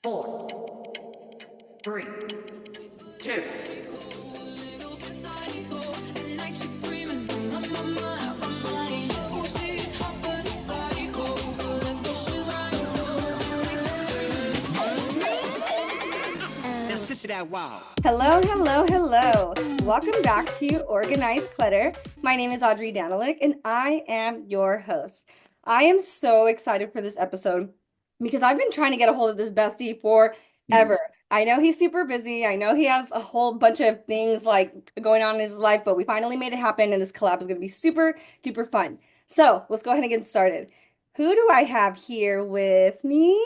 Four, three, two. Now, sister, that wow. Hello, hello, hello. Welcome back to Organized Clutter. My name is Audrey Danilick, and I am your host. I am so excited for this episode because I've been trying to get a hold of this bestie Mm. forever. I know he's super busy. I know he has a whole bunch of things like going on in his life, but we finally made it happen, and this collab is going to be super duper fun. So let's go ahead and get started. Who do I have here with me?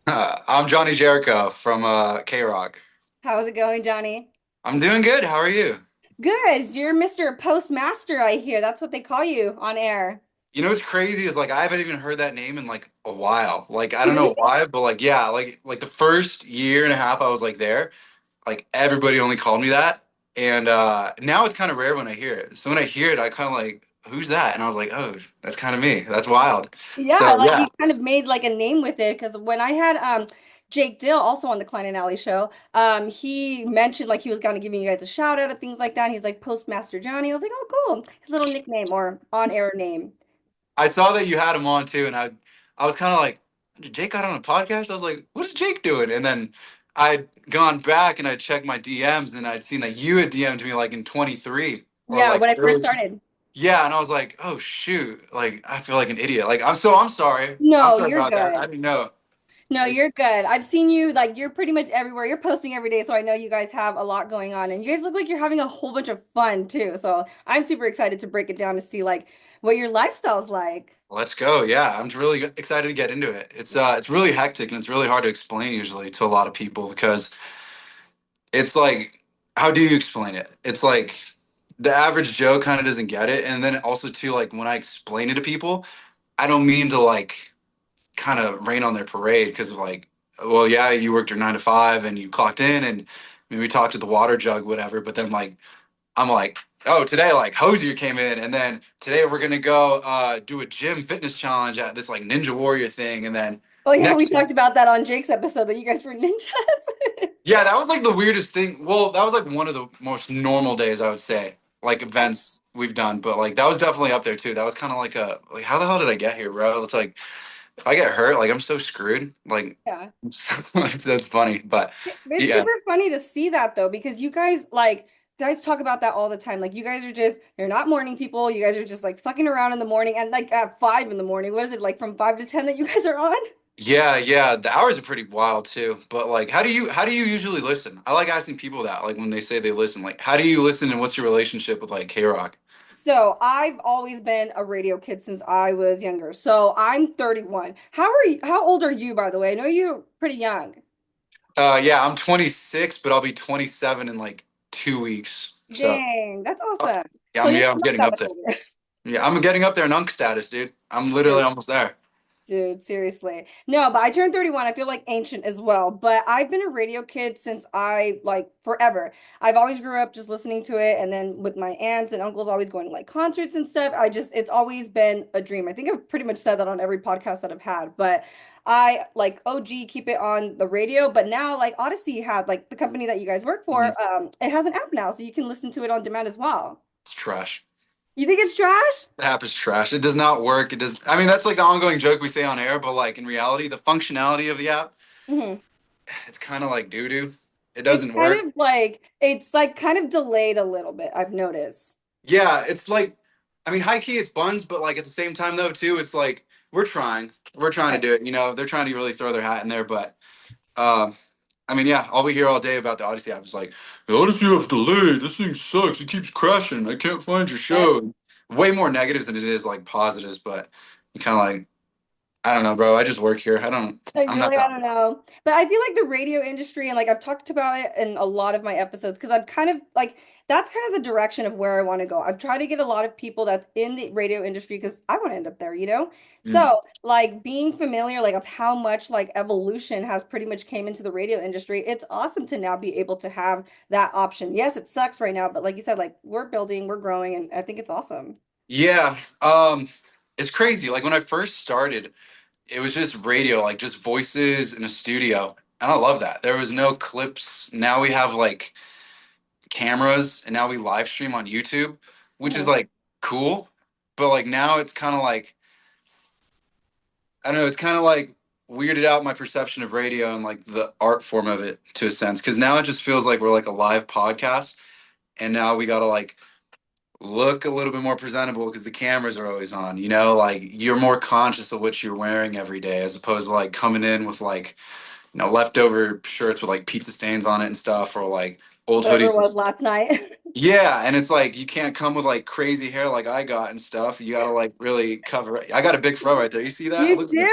I'm Johnny Jericho from K-Rock. How's it going, Johnny? I'm doing good. How are you? Good. You're Mr. Postmaster, I hear. That's what they call you on air. You know what's crazy is like I haven't even heard that name in like a while. Like I don't Really? know why, but like yeah, like the first year and a half I was like there, like everybody only called me that. And now it's kind of rare when I hear it. So when I hear it, I kind of like, who's that? And I was like, oh, that's kind of me. That's wild. Yeah, So like yeah, you kind of made like a name with it because when I had Jake Dill also on the Klein and Alley show, he mentioned like he was gonna giving you guys a shout out and things like that. And he's like Postmaster Johnny. I was like, oh cool. His little nickname or on-air name. I saw that you had him on too, and I was kind of like, Jake got on a podcast. I was like, what's Jake doing? And then I'd gone back and I checked my DMs, and I'd seen that you had DM'd me like in 23 or Yeah, like when I first early. started. Yeah, and I was like, oh shoot, like I feel like an idiot. Like I'm sorry. I'm No, sorry you're about that. I good. didn't know. No, you're It's, good. I've seen you like you're pretty much everywhere. You're posting every day, so I know you guys have a lot going on, and you guys look like you're having a whole bunch of fun too. So I'm super excited to break it down to see like what your lifestyle's like. let's go. Yeah, I'm really excited to get into it. It's really hectic and it's really hard to explain usually to a lot of people because it's like, how do you explain it? It's like the average Joe kind of doesn't get it. And then also too, like when I explain it to people, I don't mean to like kind of rain on their parade because of like, well, yeah, you worked your 9 to 5 and you clocked in and maybe talked at the water jug, whatever. But then like I'm like, oh, today like Hosier came in, and then today we're gonna go do a gym fitness challenge at this like Ninja Warrior thing, and then Oh yeah, we next, talked about that on Jake's episode that you guys were ninjas. yeah, that was like the weirdest thing. Well, that was like one of the most normal days I would say, like events we've done, but like that was definitely up there too. That was kind of like a like how the hell did I get here, bro? It's like if I get hurt, like I'm so screwed. Like Yeah. that's funny, but It's yeah, super funny to see that though, because you guys like guys talk about that all the time. Like you guys are just you're not morning people. You guys are just like fucking around in the morning and like at 5 in the morning. What is it like from 5 to 10 that you guys are on? yeah. The hours are pretty wild too. But like, how do you usually listen? I like asking people that, like when they say they listen, like how do you listen and what's your relationship with like K Rock? So I've always been a radio kid since I was younger. So I'm 31. How old are you, by the way? I know you're pretty young. Yeah, I'm 26, but I'll be 27 in like 2 weeks. So Dang, that's uh, awesome. yeah, So you're I'm not getting that up much there. older. Yeah, I'm getting up there in unk status, dude. I'm literally almost there. Dude, seriously. No, but I turned 31. I feel like ancient as well. But I've been a radio kid since I like forever. I've always grew up just listening to it and then with my aunts and uncles always going to like concerts and stuff. It's always been a dream. I think I've pretty much said that on every podcast that I've had. But I like OG keep it on the radio, but now like Odyssey has like the company that you guys work Mhm. for, it has an app now so you can listen to it on demand as well. It's trash. You think it's trash? The app is trash. It does not work. It does. I mean, that's like the ongoing joke we say on air, but like in reality, the functionality of the app, Mhm. it's kind of like doo doo. It It's doesn't kind work. of like it's like kind of delayed a little bit, I've noticed. Yeah, it's like, I mean, high key, it's buns, but like at the same time, though, too, it's like we're trying to Right. do it. You know, they're trying to really throw their hat in there, but um, I mean, yeah, all we hear all day about the Odyssey app is like, the Odyssey app's delayed. This thing sucks. It keeps crashing. I can't find your Yeah. show. Way more negatives than it is like positives, but you kind of like, I don't know, bro. I just work here. Like I'm really, not I that. don't know. But I feel like the radio industry and like I've talked about it in a lot of my episodes because I've kind of like that's kind of the direction of where I want to go. I've tried to get a lot of people that's in the radio industry because I want to end up there, you know? Mm. So like being familiar like of how much like evolution has pretty much came into the radio industry, it's awesome to now be able to have that option. Yes, it sucks right now, but like you said, like we're building, we're growing, and I think it's awesome. Yeah, it's crazy. Like when I first started, it was just radio, like just voices in a studio. And I love that. There was no clips. Now we have like cameras and now we live stream on YouTube, which is Mhm. like cool. But like now it's kind of like, I don't know, it's kind of like weirded out my perception of radio and like the art form of it to a sense. Cause now it just feels like we're like a live podcast. And now we got to like look a little bit more presentable because the cameras are always on, you know, like you're more conscious of what you're wearing every day as opposed to like coming in with like, leftover shirts with like pizza stains on it and stuff or like old Whatever it was hoodies. last night. Yeah, and it's like you can't come with like crazy hair like I got and stuff. You gotta like really cover it. I got a big fro right there. You see that? It You looks do. like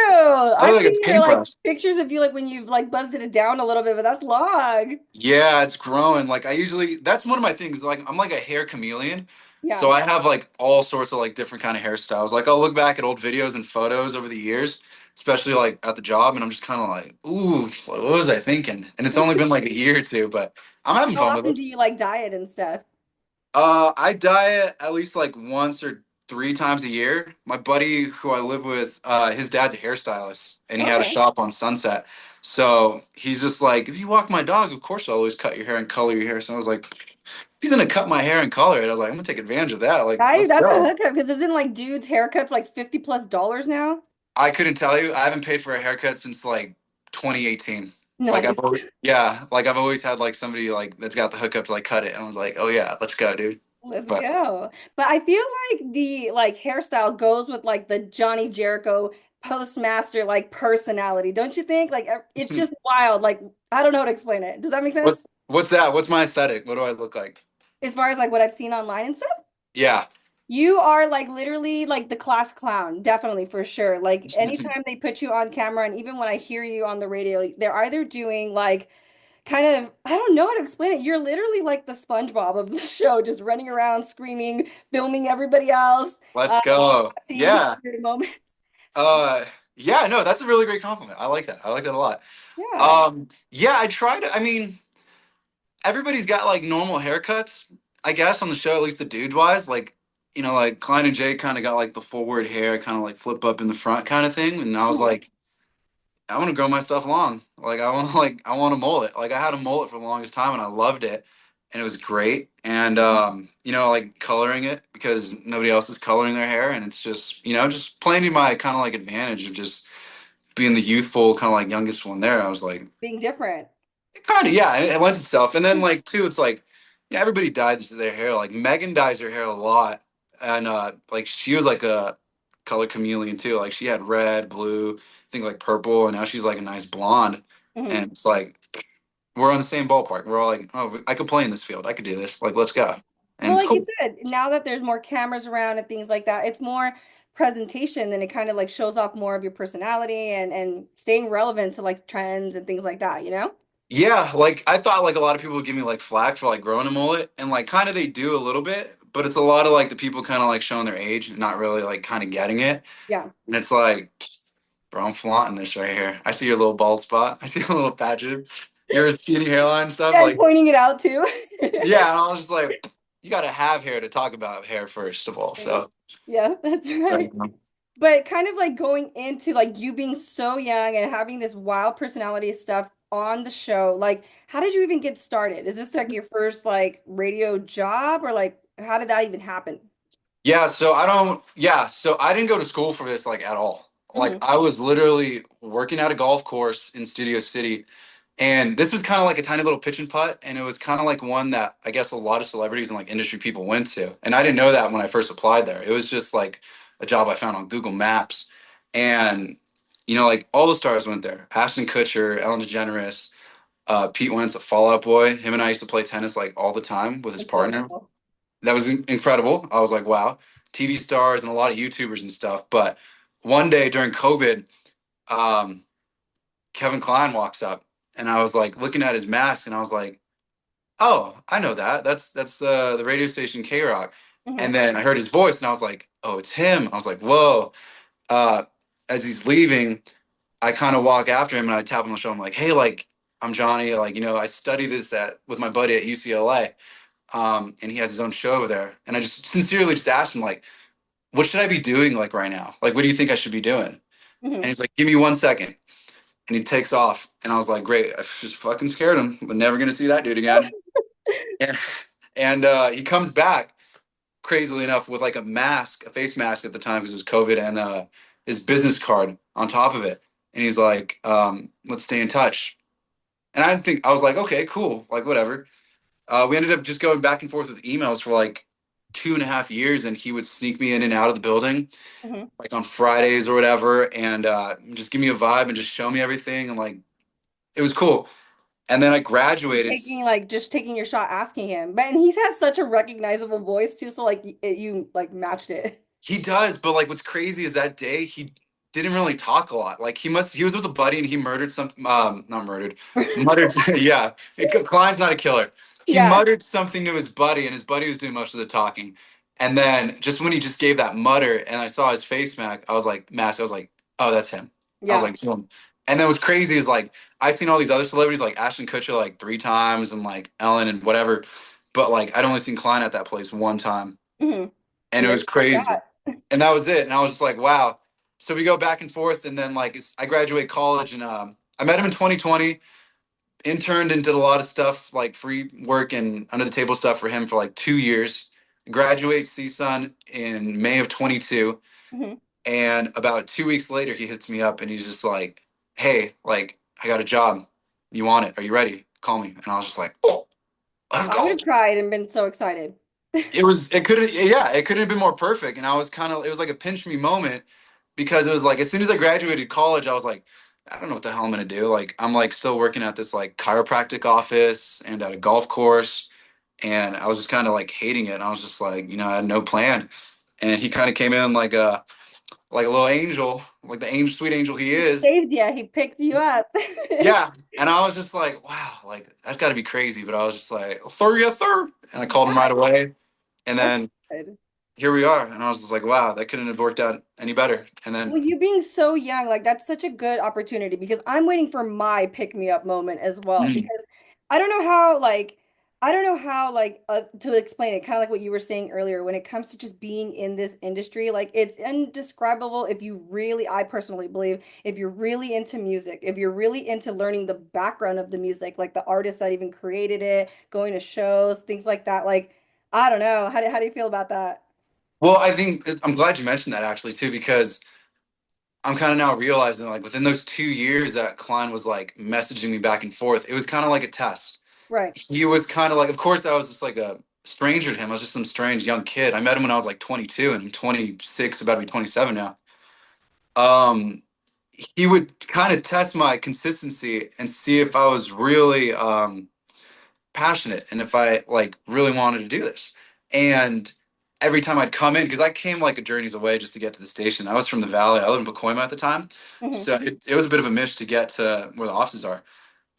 I I've look like a seen your like paintbrush. pictures of you like when you've like buzzed it down a little bit, but that's long. Yeah, it's growing. Like I usually that's one of my things. Like I'm like a hair chameleon. So Yeah. I have like all sorts of like different kind of hairstyles. Like I'll look back at old videos and photos over the years, especially like at the job, and I'm just kind of like, ooh, like, what was I thinking? And it's only been like a year or two, but I'm having How fun with often it. do you like diet and stuff? I diet at least like once or three times a year. My buddy who I live with, his dad's a hairstylist, and he had a Okay. shop on Sunset. So he's just like, if you walk my dog, of course I'll always cut your hair and color your hair. So I was like, if he's gonna cut my hair and color it, I was like, I'm gonna take advantage of that. Like, Right? let's That's a go. hookup because isn't like dudes' haircuts like $50+ now? I couldn't tell you. I haven't paid for a haircut since like 2018. Like Nice. yeah, like I've always had like somebody like that's got the hookup to like cut it, and I was like, oh yeah, let's go, dude. Let's But go. But I feel like the like hairstyle goes with like the Johnny Jericho Postmaster like personality, don't you think? Like it's just wild. Like I don't know how to explain it. Does that make sense? what's that? What's my aesthetic? What do I look like? As far as like what I've seen online and stuff. Yeah. You are like literally like the class clown, definitely for sure. Like anytime they put you on camera, and even when I hear you on the radio, they're either doing like kind of, I don't know how to explain it. You're literally like the SpongeBob of the show, just running around, screaming, filming everybody else, Let's go. seeing Yeah. weird moments. Uh yeah, no, that's a really great compliment. I like that. I like that a lot. Yeah. Yeah, I try to I mean, everybody's got like normal haircuts, I guess, on the show, at least the dude wise. Like, like Klein and Jay kind of got like the forward hair, kind of like flip up in the front kind of thing. And I was Mhm. like, I want to grow my stuff long. Like I want a mullet. Like I had a mullet for the longest time and I loved it and it was great. And like coloring it because nobody else is coloring their hair and it's just, just playing to my kind of like advantage of just being the youthful kind of like youngest one there. I was like, Being different. kind of, yeah, it lends itself. And then like too, it's like, yeah, everybody dyes their hair. Like Megan dyes her hair a lot. And like she was like a color chameleon too. Like she had red, blue, I think like purple, and now she's like a nice blonde. Mhm. And it's like we're on the same ballpark. We're all like, oh, I could play in this field. I could do this. Like, let's go. And Well, it's like you cool. said, now that there's more cameras around and things like that, it's more presentation and it kind of like shows off more of your personality and staying relevant to like trends and things like that, you know? Yeah, like I thought like a lot of people would give me like flack for like growing a mullet, and like kind of they do a little bit, but it's a lot of like the people kind of like showing their age and not really like kind of getting it. Yeah. And it's like, bro, I'm flaunting this right here. I see your little bald spot. I see a little patch of your skinny hairline and stuff. Yeah, and Like, pointing it out too. yeah, and I was just like, you got to have hair to talk about hair first of all. Right. So, Yeah, that's right. But kind of like going into like you being so young and having this wild personality stuff on the show, like how did you even get started? Is this like your first like radio job or like how did that even happen? so I didn't go to school for this like at all. Like Hmm. I was literally working at a golf course in Studio City. And this was kind of like a tiny little pitch and putt, and it was kind of like one that I guess a lot of celebrities and like industry people went to. And I didn't know that when I first applied there. It was just like a job I found on Google Maps. And like all the stars went there. Ashton Kutcher, Ellen DeGeneres, Pete Wentz, a Fall Out Boy. Him and I used to play tennis like all the time with his That's so partner. cool. That was incredible. I was like, wow, TV stars and a lot of YouTubers and stuff. But one day during COVID, um, Kevin Klein walks up and I was like looking at his mask and I was like, oh, I know that. That's the radio station K Rock. And Hmm. then I heard his voice and I was like, oh, it's him. I was like, whoa. Uh, as he's leaving, I kind of walk after him and I tap him on the shoulder. I'm like, hey, like, I'm Johnny. Like, I study this at with my buddy at UCLA. And he has his own show over there. And I just sincerely just asked him, like, what should I be doing like right now? Like, what do you think I should be doing? And Hmm. he's like, give me 1 second. and he takes off. And I was like, great, I just fucking scared him. We're never gonna see that dude again. And, he comes back crazily enough with like a mask, a face mask at the time because it was COVID, and his business card on top of it. And he's like, let's stay in touch. And I didn't think, I was like, okay, cool, like whatever. We ended up just going back and forth with emails for like 2.5 years, and he would sneak me in and out of the building, Hmm. like on Fridays or whatever, and just give me a vibe and just show me everything, and like it was cool. And then I graduated. Taking like just taking your shot, asking him, but and he has such a recognizable voice too, so like you like matched it. He does, but like what's crazy is that day he didn't really talk a lot. Like he was with a buddy and he murdered some not murdered, muttered yeah. Klein's not a killer. He Yeah, muttered something to his buddy and his buddy was doing most of the talking. And then just when he just gave that mutter and I saw his face mask, I was like, oh, that's him. I was yeah. like, boom. And then what's crazy is like I've seen all these other celebrities like Ashton Kutcher like 3 times and like Ellen and whatever, but like I'd only seen Klein at that place one time Hmm. and And it there was you go with crazy. that. And that was it. And I was just like, wow. So we go back and forth, and then like I graduate college, and I met him in 2020. Interned and did a lot of stuff like free work and under the table stuff for him for like 2 years. Graduate CSUN in May of 22, Hmm. and about 2 weeks later, he hits me up and he's just like, "Hey, like I got a job. You want it? Are you ready? Call me." And I was just like, "Oh, let's I would go." have cried and been so excited. It could have, yeah, it couldn't have been more perfect. And I was kind of, it was like a pinch me moment because it was like, as soon as I graduated college, I was like, I don't know what the hell I'm going to do. Like, I'm like still working at this like chiropractic office and at a golf course. And I was just kind of like hating it. And I was just like, I had no plan. And he kind of came in like a little angel, like the angel, sweet angel he He is. saved you. He picked you up. Yeah. And I was just like, wow, like that's got to be crazy. But I was just like, third, yeah, third. And I called him right Yeah, away. And that's then good. here we are. And I was just like, wow, that couldn't have worked out any better. And then, Well, you being so young, like that's such a good opportunity because I'm waiting for my pick me up moment as well. mm, Because I don't know how, like, I don't know how, like, to explain it, kind of like what you were saying earlier, when it comes to just being in this industry, like, it's indescribable if you really, I personally believe, if you're really into music, if you're really into learning the background of the music, like the artists that even created it, going to shows, things like that. Like, I don't know. How do you feel about that? well, I think I'm glad you mentioned that actually too, because I'm kind of now realizing like within those 2 years that Klein was like messaging me back and forth, it was kind of like a test. Right. He was kind of like, of course, I was just like a stranger to him. I was just some strange young kid. I met him when I was like 22 and I'm 26, about to be 27 now. Um, he would kind of test my consistency and see if I was really, passionate and if I like really wanted to do this. And every time I'd come in, because I came like a journey's away just to get to the station. I was from the valley. I lived in Pacoima at the time, Hmm. so it was a bit of a mish to get to where the offices are.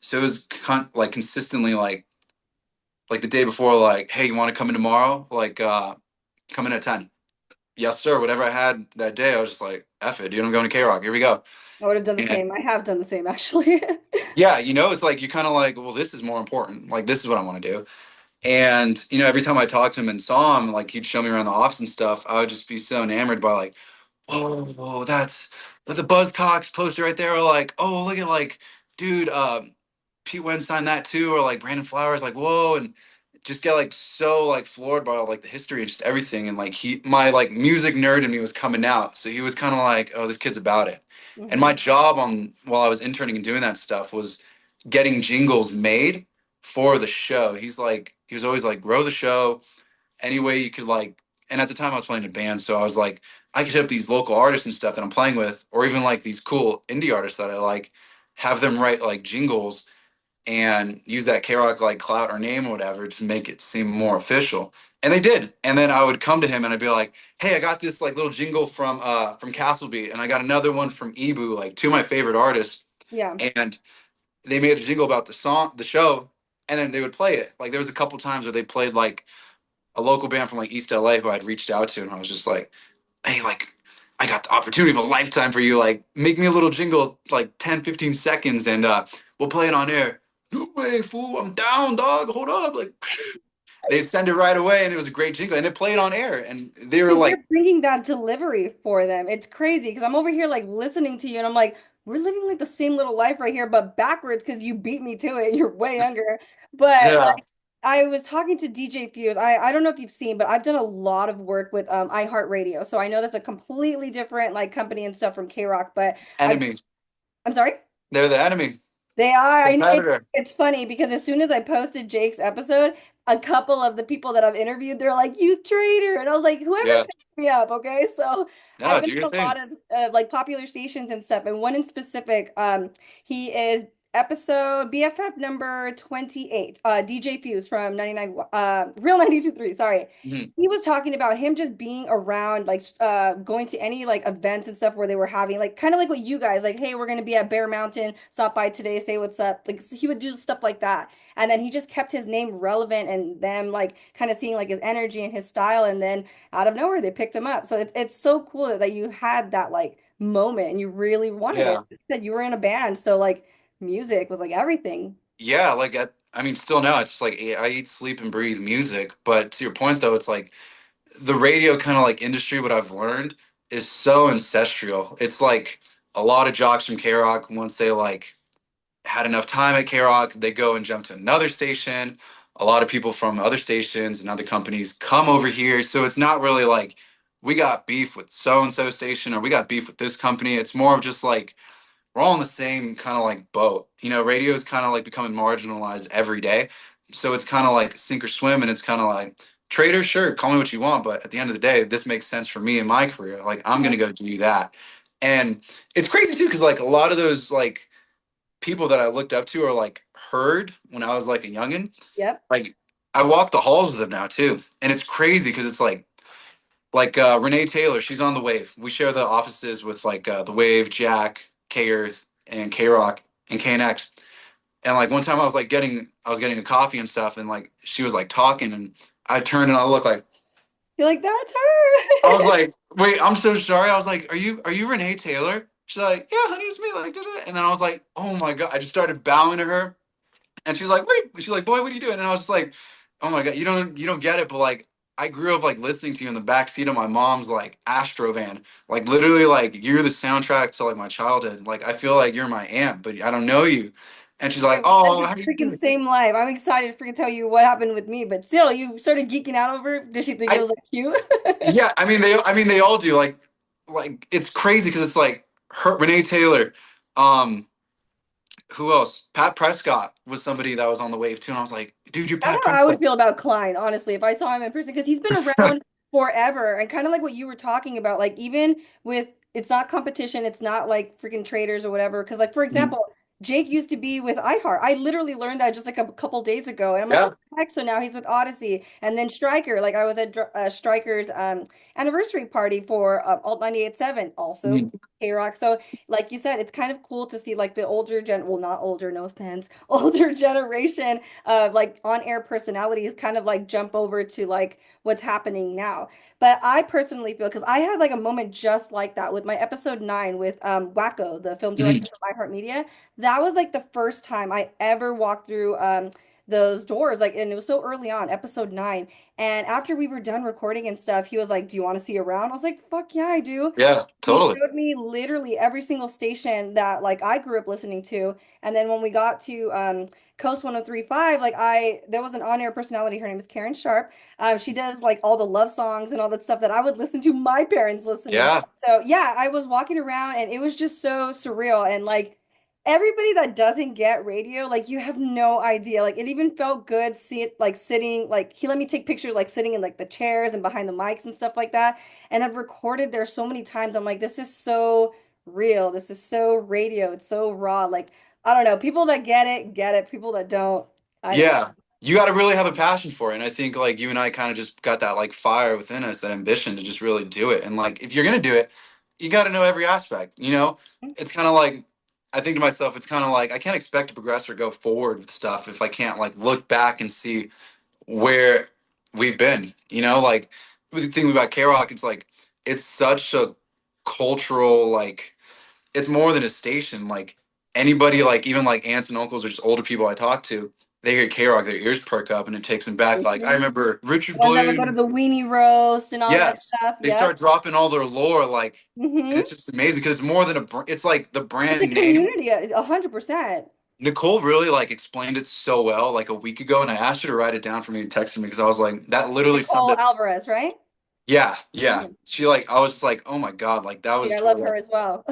So it was like consistently like the day before, like, hey, you want to come in tomorrow? Like, come in at 10. Yes, sir. Whatever I had that day, I was just like, F it, dude. I'm going to K Rock. Here we go. I would have done the And same. I have done the same actually. yeah, it's like you kind of like, well, this is more important. Like, this is what I want to do. And every time I talked to him and saw him, like he'd show me around the office and stuff, I would just be so enamored by like, whoa, that's the Buzzcocks poster right there. Or like, oh, look at like, dude, Pete Wentz signed that too, or like Brandon Flowers, like, whoa, and just get like so like floored by like the history and just everything. And like my like music nerd in me was coming out, so he was kind of like, oh, this kid's about it. And Hmm. my job on while I was interning and doing that stuff was getting jingles made for the show. He was always like, grow the show any way you could like. And at the time I was playing in a band, so I was like, I could hit up these local artists and stuff that I'm playing with, or even like these cool indie artists that I like, have them write like jingles and use that K-Rock like clout or name or whatever to make it seem more official. And they did. And then I would come to him and I'd be like, "Hey, I got this like little jingle from Castleby, and I got another one from Ebu, like two of my favorite artists." Yeah. And they made a jingle about the show, and then they would play it. Like there was a couple times where they played like a local band from like East LA who I'd reached out to, and I was just like, "Hey, like I got the opportunity of a lifetime for you. Like make me a little jingle, like 10, 15 seconds, and we'll play it on air." No way, fool! I'm down, dog. Hold up, like they'd send it right away, and it was a great jingle, and it played on air, and they were So like, you're bringing that delivery for them. It's crazy because I'm over here like listening to you and I'm like, we're living like the same little life right here, but backwards because you beat me to it. You're way younger. But Yeah. like I was talking to DJ Fuse. I don't know if you've seen, but I've done a lot of work with iHeartRadio. So I know that's a completely different like company and stuff from K-Rock, but I've Enemies. I'm sorry? They're the enemy. They are. I know Competitor. it's funny because as soon as I posted Jake's episode, a couple of the people that I've interviewed, they're like, "You traitor," and I was like, "Whoever Yeah. picked me up." Okay, so I've No, been do your in a lot thing. of like popular stations and stuff, and one in specific, he is episode BFF number 28, DJ Fuse from 99, Real 92.3. Sorry. Mhm. He was talking about him just being around, like going to any like events and stuff where they were having like kind of like what you guys like, hey, we're gonna be at Bear Mountain, stop by today, say what's up. Like he would do stuff like that. And then he just kept his name relevant and them like kind of seeing like his energy and his style. And then out of nowhere, they picked him up. So it's so cool that you had that like moment and you really wanted it. Yeah. That you were in a band. So like music was like everything. Yeah, like I mean, still now it's just like I eat, sleep, and breathe music. But to your point, though, it's like the radio kind of like industry. What I've learned is so ancestral. It's like a lot of jocks from K Rock once they like had enough time at K Rock, they go and jump to another station. A lot of people from other stations and other companies come over here, so it's not really like we got beef with so and so station or we got beef with this company. It's more of just like we're all in the same kind of like boat. You know, radio is kind of like becoming marginalized every day. So it's kind of like sink or swim, and it's kind of like trader, sure, call me what you want, but at the end of the day, this makes sense for me in my career. Like I'm Yeah. gonna go do that, and it's crazy too because like a lot of those like people that I looked up to are like heard when I was like a youngin. Yep. Like I walk the halls with them now too, and it's crazy because it's like Renee Taylor, she's on the Wave. We share the offices with like the Wave, Jack, K Earth, and K Rock and KNX. And like one time I was getting a coffee and stuff, and like she was like talking, and I turned and I looked like You're like, that's I was her. like, wait, I'm so sorry. I was like, are you Renee Taylor? She's like, yeah, honey, it's me. Like, da-da-da. And then I was like, oh my god, I just started bowing to her. And she's like, wait, she's like, boy, what are you doing? And I was just like, oh my God, you don't get it. But like, I grew up like listening to you in the back seat of my mom's like Astro van. Like literally like you're the soundtrack to like my childhood. Like I feel like you're my aunt, but I don't know you. And she's like, We live oh, the how do you freaking do it? same life. I'm excited to freaking tell you what happened with me, but still, you started geeking out over it. Did she think it I was like cute? yeah, I mean they all do. Like it's crazy because it's like her Renee Taylor, um, who else? Pat Prescott was somebody that was on the Wave too. And I was like, dude, you're I Pat don't know how I would Prescott. feel about Klein, honestly, if I saw him in person, because he's been around forever. And kind of like what you were talking about, like even with it's not competition, it's not like freaking traders or whatever. Because, like, for Mhm. example, Jake used to be with iHeart. I literally learned that just like a couple days ago. And I'm like, Yeah. what the heck? So now he's with Odyssey. And then Stryker, like I was at Stryker's anniversary party for Alt 98.7, also Mhm. K-Rock. So like you said, it's kind of cool to see like the older well, not older, no offense, older generation of like on-air personalities kind of like jump over to like what's happening now. But I personally feel because I had like a moment just like that with my episode 9 with Wacko, the film director Mhm. from iHeartMedia. That was like the first time I ever walked through those doors, like, and it was so early on, episode 9. And after we were done recording and stuff, he was like, "Do you want to see around?" I was like, "Fuck yeah, I do." Yeah, He totally. showed me literally every single station that like I grew up listening to. And then when we got to Coast 103.5, like there was an on-air personality. Her name is Karen Sharp. She does like all the love songs and all that stuff that I would listen to my parents listening. Yeah. So yeah, I was walking around and it was just so surreal. And like everybody that doesn't get radio, like you have no idea. Like it even felt good see it like sitting, like he let me take pictures like sitting in like the chairs and behind the mics and stuff like that. And I've recorded there so many times. I'm like, this is so real. This is so radio. It's so raw. Like, I don't know. People that get it, get it. People that don't, I don't. Yeah. You got to really have a passion for it. And I think like you and I kind of just got that like fire within us, that ambition to just really do it. And like if you're going to do it, you got to know every aspect, you know? It's kind of like I think to myself, it's kind of like I can't expect to progress or go forward with stuff if I can't like look back and see where we've been, you know? Like with the thing about K-Rock, it's like it's such a cultural like it's more than a station. Like anybody, like even like aunts and uncles or just older people I talk to, they hear K-Rock, their ears perk up, and it takes them back. Like I Mhm. remember The Richard ones that would go to Bloom. the weenie roast and all that Yes, stuff. they Yep. start dropping all their lore, like, and Hmm. it's just amazing because it's more than it's like the It's a brand name. community, 100%. Nicole really like explained it so well like a week ago, and I asked her to write it down for me and text me because I was like, that literally summed Nicole it. Alvarez, right? Yeah, yeah. Mhm. She like, I was just like, oh my God, like that Dude, was I love total. her as well.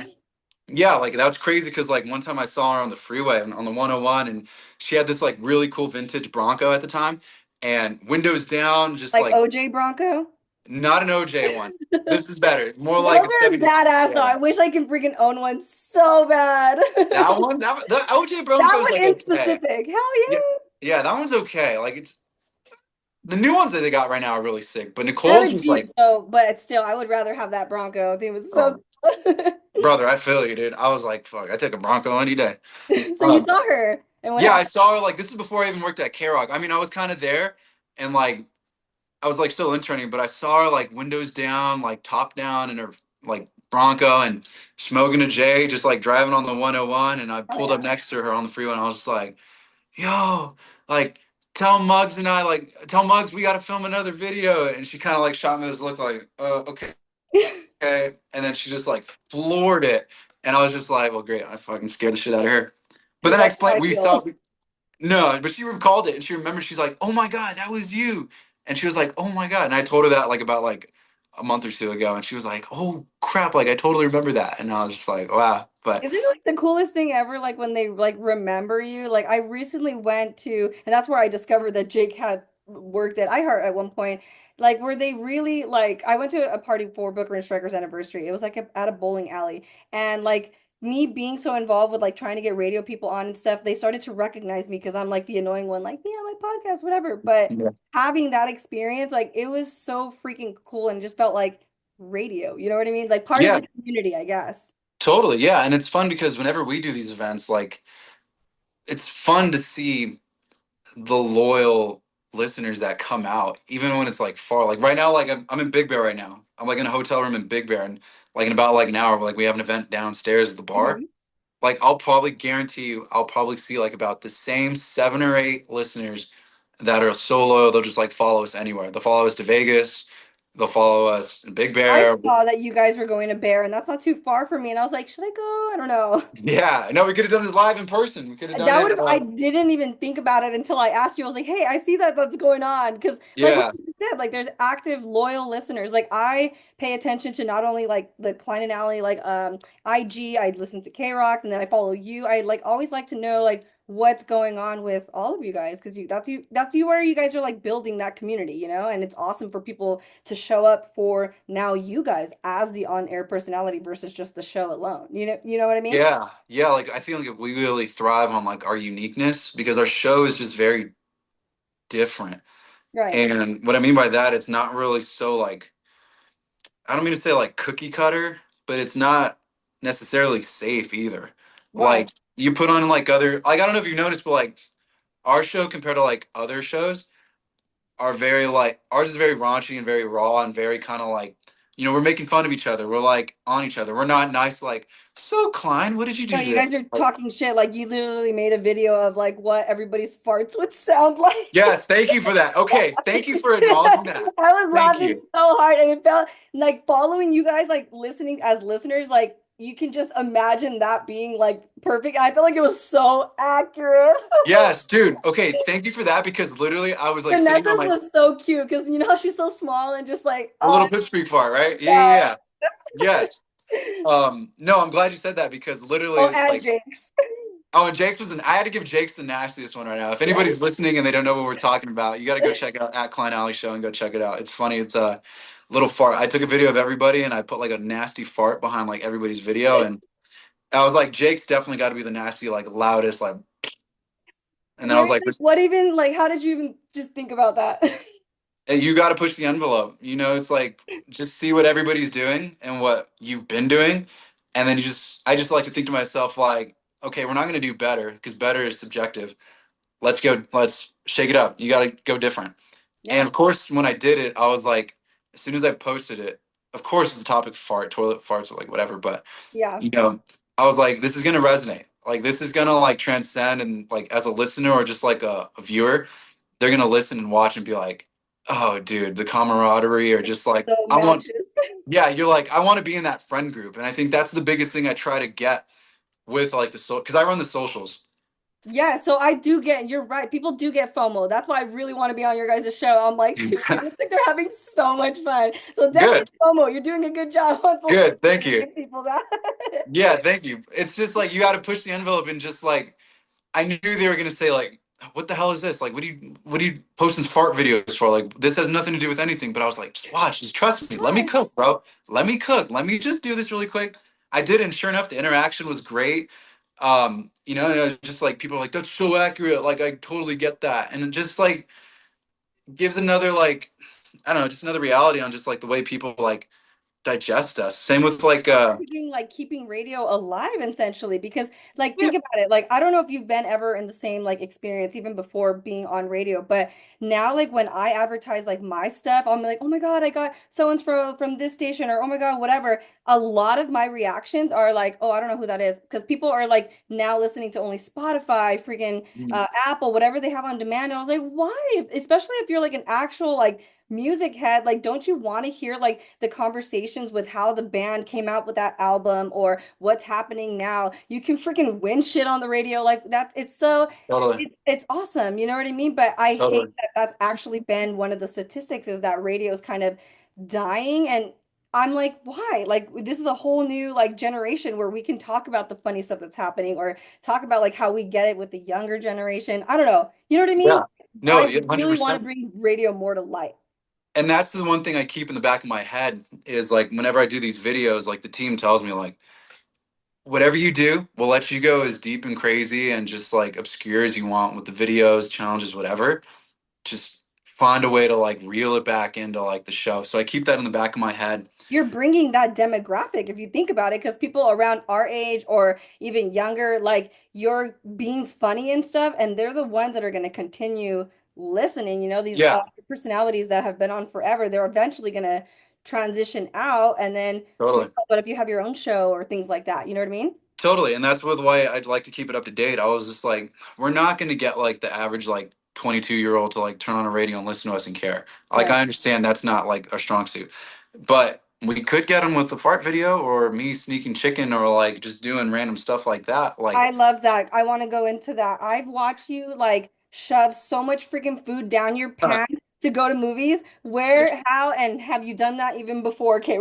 Yeah, like that was crazy because like one time I saw her on the freeway on the 101, and she had this like really cool vintage Bronco at the time, and windows down, just Like like OJ Bronco. not an OJ one. This is better. More Those like a are 70. badass though. Yeah. I wish I could freaking own one so bad. The OJ That Bronco's one like in okay. specific. Hell Yeah, yeah. yeah, that one's okay. Like it's the new ones that they got right now are really sick, but I have Nicole's a was Jeep, like, so but still, I would rather have that Bronco. I think it was so oh, cool. brother, I feel you, dude. I was like, fuck, I take a Bronco any day. So you Um, saw her, and what yeah, I happened? saw her like this is before I even worked at K-Rock. I mean, I was kind of there, and like I was like still interning, but I saw her like windows down, like top down in her like Bronco and smoking a J, just like driving on the 101. And I Oh pulled up yeah. next to her on the freeway and I was just like, yo, like tell Muggs and I like tell Muggs we gotta film another video. And she kind of like shot me this look like, okay, okay. And then she just like floored it. And I was just like, well, great. I fucking scared the shit out of her. But Dude, then I that's how explained, I feel. no, but she recalled it and she remembered. She's like, "Oh my God, that was you!" And she was like, "Oh my God!" And I told her that like about like a month or two ago, and she was like, "Oh crap!" Like I totally remember that, and I was just like, "Wow!" But Isn't it like the coolest thing ever? Like when they like remember you. Like I recently went to, and that's where I discovered that Jake had worked at iHeart at one point. Like where they really like, I went to a party for Booker and Striker's anniversary. It was like at a bowling alley, and like me being so involved with like trying to get radio people on and stuff, they started to recognize me because I'm like the annoying one, like yeah, my podcast, whatever. But yeah, having that experience, like it was so freaking cool and just felt like radio. You know what I mean? Like part of yeah, the community, I guess. totally, yeah. And it's fun because whenever we do these events, like it's fun to see the loyal listeners that come out, even when it's like far. Like right now, like I'm in Big Bear right now. I'm like in a hotel room in Big Bear, and like in about like an hour, like we have an event downstairs at the bar. Mhm. Like I'll probably guarantee you, I'll probably see like about the same 7 or 8 listeners that are solo. They'll just like follow us anywhere. They'll follow us to Vegas. They'll follow us in Big I Bear. saw that you guys were going to Bear, and that's not too far from me. And I was like, should I go? I don't know. Yeah, no, we could have done this live in person. We could have done That it. would have, I didn't even think about it until I asked you. I was like, hey, I see that that's going on. Because, like what Yeah, you said, like there's active, loyal listeners. Like I pay attention to not only like the Klein and Alley, like IG, I listen to K-Rocks, and then I follow you. I like always like to know like what's going on with all of you guys because that's you where you guys are like building that community, you know, and it's awesome for people to show up for now you guys as the on-air personality versus just the show alone. You know what I mean? yeah, yeah. Like I feel like we really thrive on like our uniqueness because our show is just very different. Right. And what I mean by that, it's not really so like I don't mean to say like cookie cutter, but it's not necessarily safe either. Why? Like you put on like other like I don't know if you noticed, but like our show compared to like other shows are very like ours is very raunchy and very raw and very kind of like we're making fun of each other. We're like on each other. We're not nice like so Klein, what did you No, do you today? guys are Like, talking shit. Like you literally made a video of like what everybody's farts would sound like. yes, thank you for that. Okay, thank you for acknowledging that. I was Thank laughing you. so hard, and it felt like following you guys, like listening as listeners, like you can just imagine that being like perfect. I felt like it was so accurate. Yes, dude. Okay, thank you for that because literally I was like sitting on Vanessa's my was so cute because you know how she's so small and just like, the oh little pipsqueak part, right? Yeah, yeah, yeah. yeah. Yes. No, I'm glad you said that because literally Oh, it's and like, Jake's. oh, and Jake's I had to give Jake's the nastiest one right now. If Right? anybody's listening and they don't know what we're talking about, you got to go check out at Klein Alley Show and go check it out. It's funny. It's a little fart. I took a video of everybody and I put like a nasty fart behind like everybody's video, and I was like, Jake's definitely got to be the nasty, like loudest, like, and then I was like, Seriously, what even like? How did you even just think about that? You got to push the envelope. It's like just see what everybody's doing and what you've been doing, and then I just like to think to myself like, okay, we're not going to do better because better is subjective. Let's go. Let's shake it up. You got to go different. And Yeah, of course, when I did it, I was like, as soon as I posted it, of course, it's a topic fart, toilet farts, or like whatever. But yeah, you know, I was like, this is going to resonate. Like this is gonna like transcend and like as a listener or just like a viewer, they're gonna listen and watch and be like, oh dude, the camaraderie or just like So I want matches. yeah, you're like, I want to be in that friend group. And I think that's the biggest thing I try to get with like the because I run the socials. Yeah, so I do get, you're right. People do get FOMO. That's why I really want to be on your guys' show. I'm like, dude, it looks like they're having so much fun. So definitely Good, FOMO. You're doing a good job on social good, thank media to you. give people that. Yeah, thank you. It's just like you got to push the envelope and just like I knew they were gonna say like, "What the hell is this? Like, what are you posting fart videos for? Like, this has nothing to do with anything." But I was like, "Just watch, just trust me. Let me Fun. cook, bro. Let me cook. Let me just do this really quick." I did, and sure enough, the interaction was great. And it was just like people are like, "That's so accurate." Like, I totally get that, and it just like gives another like I don't know, just another reality on just like the way people like digest us. Same with like Keeping like keeping radio alive essentially because like yeah, think about it, like I don't know if you've been ever in the same like experience even before being on radio, but now like when I advertise like my stuff, I'm like, oh my god, I got so and so from this station, or oh my god, whatever. A lot of my reactions are like, oh, I don't know who that is, because people are like now listening to only Spotify, freaking Apple, whatever they have on demand. And I was like, why? Especially if you're like an actual like music head, like don't you want to hear like the conversations with how the band came out with that album or what's happening now? You can freaking win shit on the radio. Like that's it's so totally, it's awesome, you know what I mean? But I hate totally. that that's actually been one of the statistics, is that radio is kind of dying. And I'm like, why? Like this is a whole new like generation where we can talk about the funny stuff that's happening, or talk about like how we get it with the younger generation. I don't know. You know what I mean? Yeah. No, I yeah, one hundred really want to percent. bring radio more to light. And that's the one thing I keep in the back of my head is like whenever I do these videos, like the team tells me like whatever you do, we'll let you go as deep and crazy and just like obscure as you want with the videos, challenges, whatever. Just find a way to like reel it back into like the show. So I keep that in the back of my head. You're bringing that demographic if you think about it, because people around our age or even younger, like you're being funny and stuff, and they're the ones that are going to continue listening. You know, these Yeah, personalities that have been on forever, they're eventually going to transition out, and then totally. but if you have your own show or things like that, you know what I mean? Totally. And that's with why I'd like to keep it up to date. I was just like, we're not going to get like the average like 22-year-old to like turn on a radio and listen to us and care. Like, Right. I understand that's not like our strong suit, but we could get them with a fart video or me sneaking chicken or like just doing random stuff like that. I Like, love that. I want to go into that. I've watched you like shove so much freaking food down your pants to go to movies. it's Where, how, and have you done that even before, K?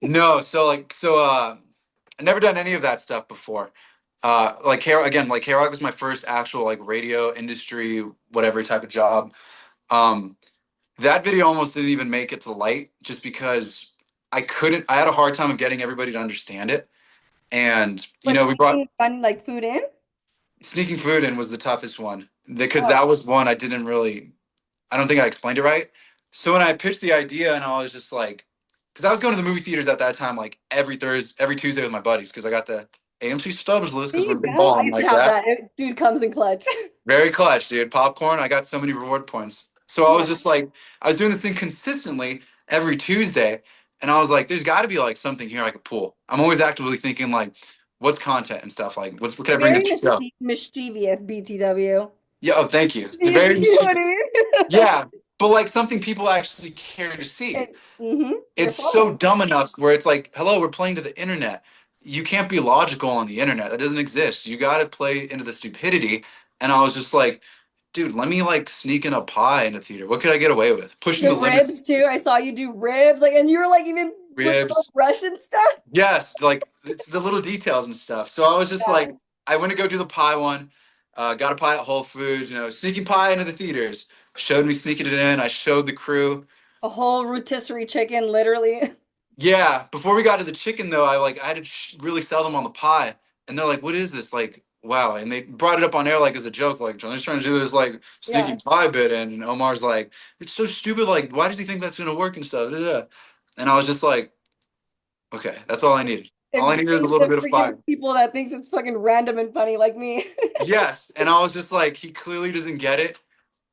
no. I never done any of that stuff before. Like again, like K-Rock was my first actual like radio industry, whatever type of job. Um, That video almost didn't even make it to light just because I had a hard time of getting everybody to understand it. And, But we brought sneaking funny like food in? sneaking food in was the toughest one because Oh, that was one I don't think I explained it right. So when I pitched the idea and I was just like, because I was going to the movie theaters at that time, like every Tuesday with my buddies because I got the AMC Stubs list there because we're you big go. I balling used to like have that. that. Dude comes in clutch. Very clutch, dude. Popcorn. I got so many reward points. So I Yeah. was just like, I was doing this thing consistently every Tuesday, and I was like, there's got to be like something here I could pull. I'm always actively thinking like, what's content and stuff like, what can I bring to Very the show? mischievous, BTW. Yeah. Oh, thank you. Do The you, very do you know what I mischievous. mean? Yeah, but like something people actually care to And, see. They're It's so following. dumb enough where it's like, hello, we're playing to the internet. You can't be logical on the internet. That doesn't exist. You got to play into the stupidity. And I was just like, dude, let me like sneak in a pie in a theater. What could I get away with? Pushing The the limits. ribs too. I saw you do ribs, like, and you were like even with the little Ribs. Russian stuff. Yes, like it's the little details and stuff. So I was just Yeah. like, I went to go do the pie one. Got a pie at Whole Foods. Sneaking pie into the theaters. Showed me sneaking it in. I showed the crew. A whole rotisserie chicken, literally. Yeah, before we got to the chicken though, I had to really sell them on the pie, and they're like, "What is this?" Like, wow, and they brought it up on air like as a joke, like Johnny's trying to do this like Yeah. sneaking pie bit, and Omar's like, "It's so stupid. Like, why does he think that's gonna work and stuff?" Da, da, da. And I was just like, "Okay, that's all I needed. It All I needed is a brings little the bit of freaking fire." people that thinks it's fucking random and funny like me. Yes, and I was just like, he clearly doesn't get it.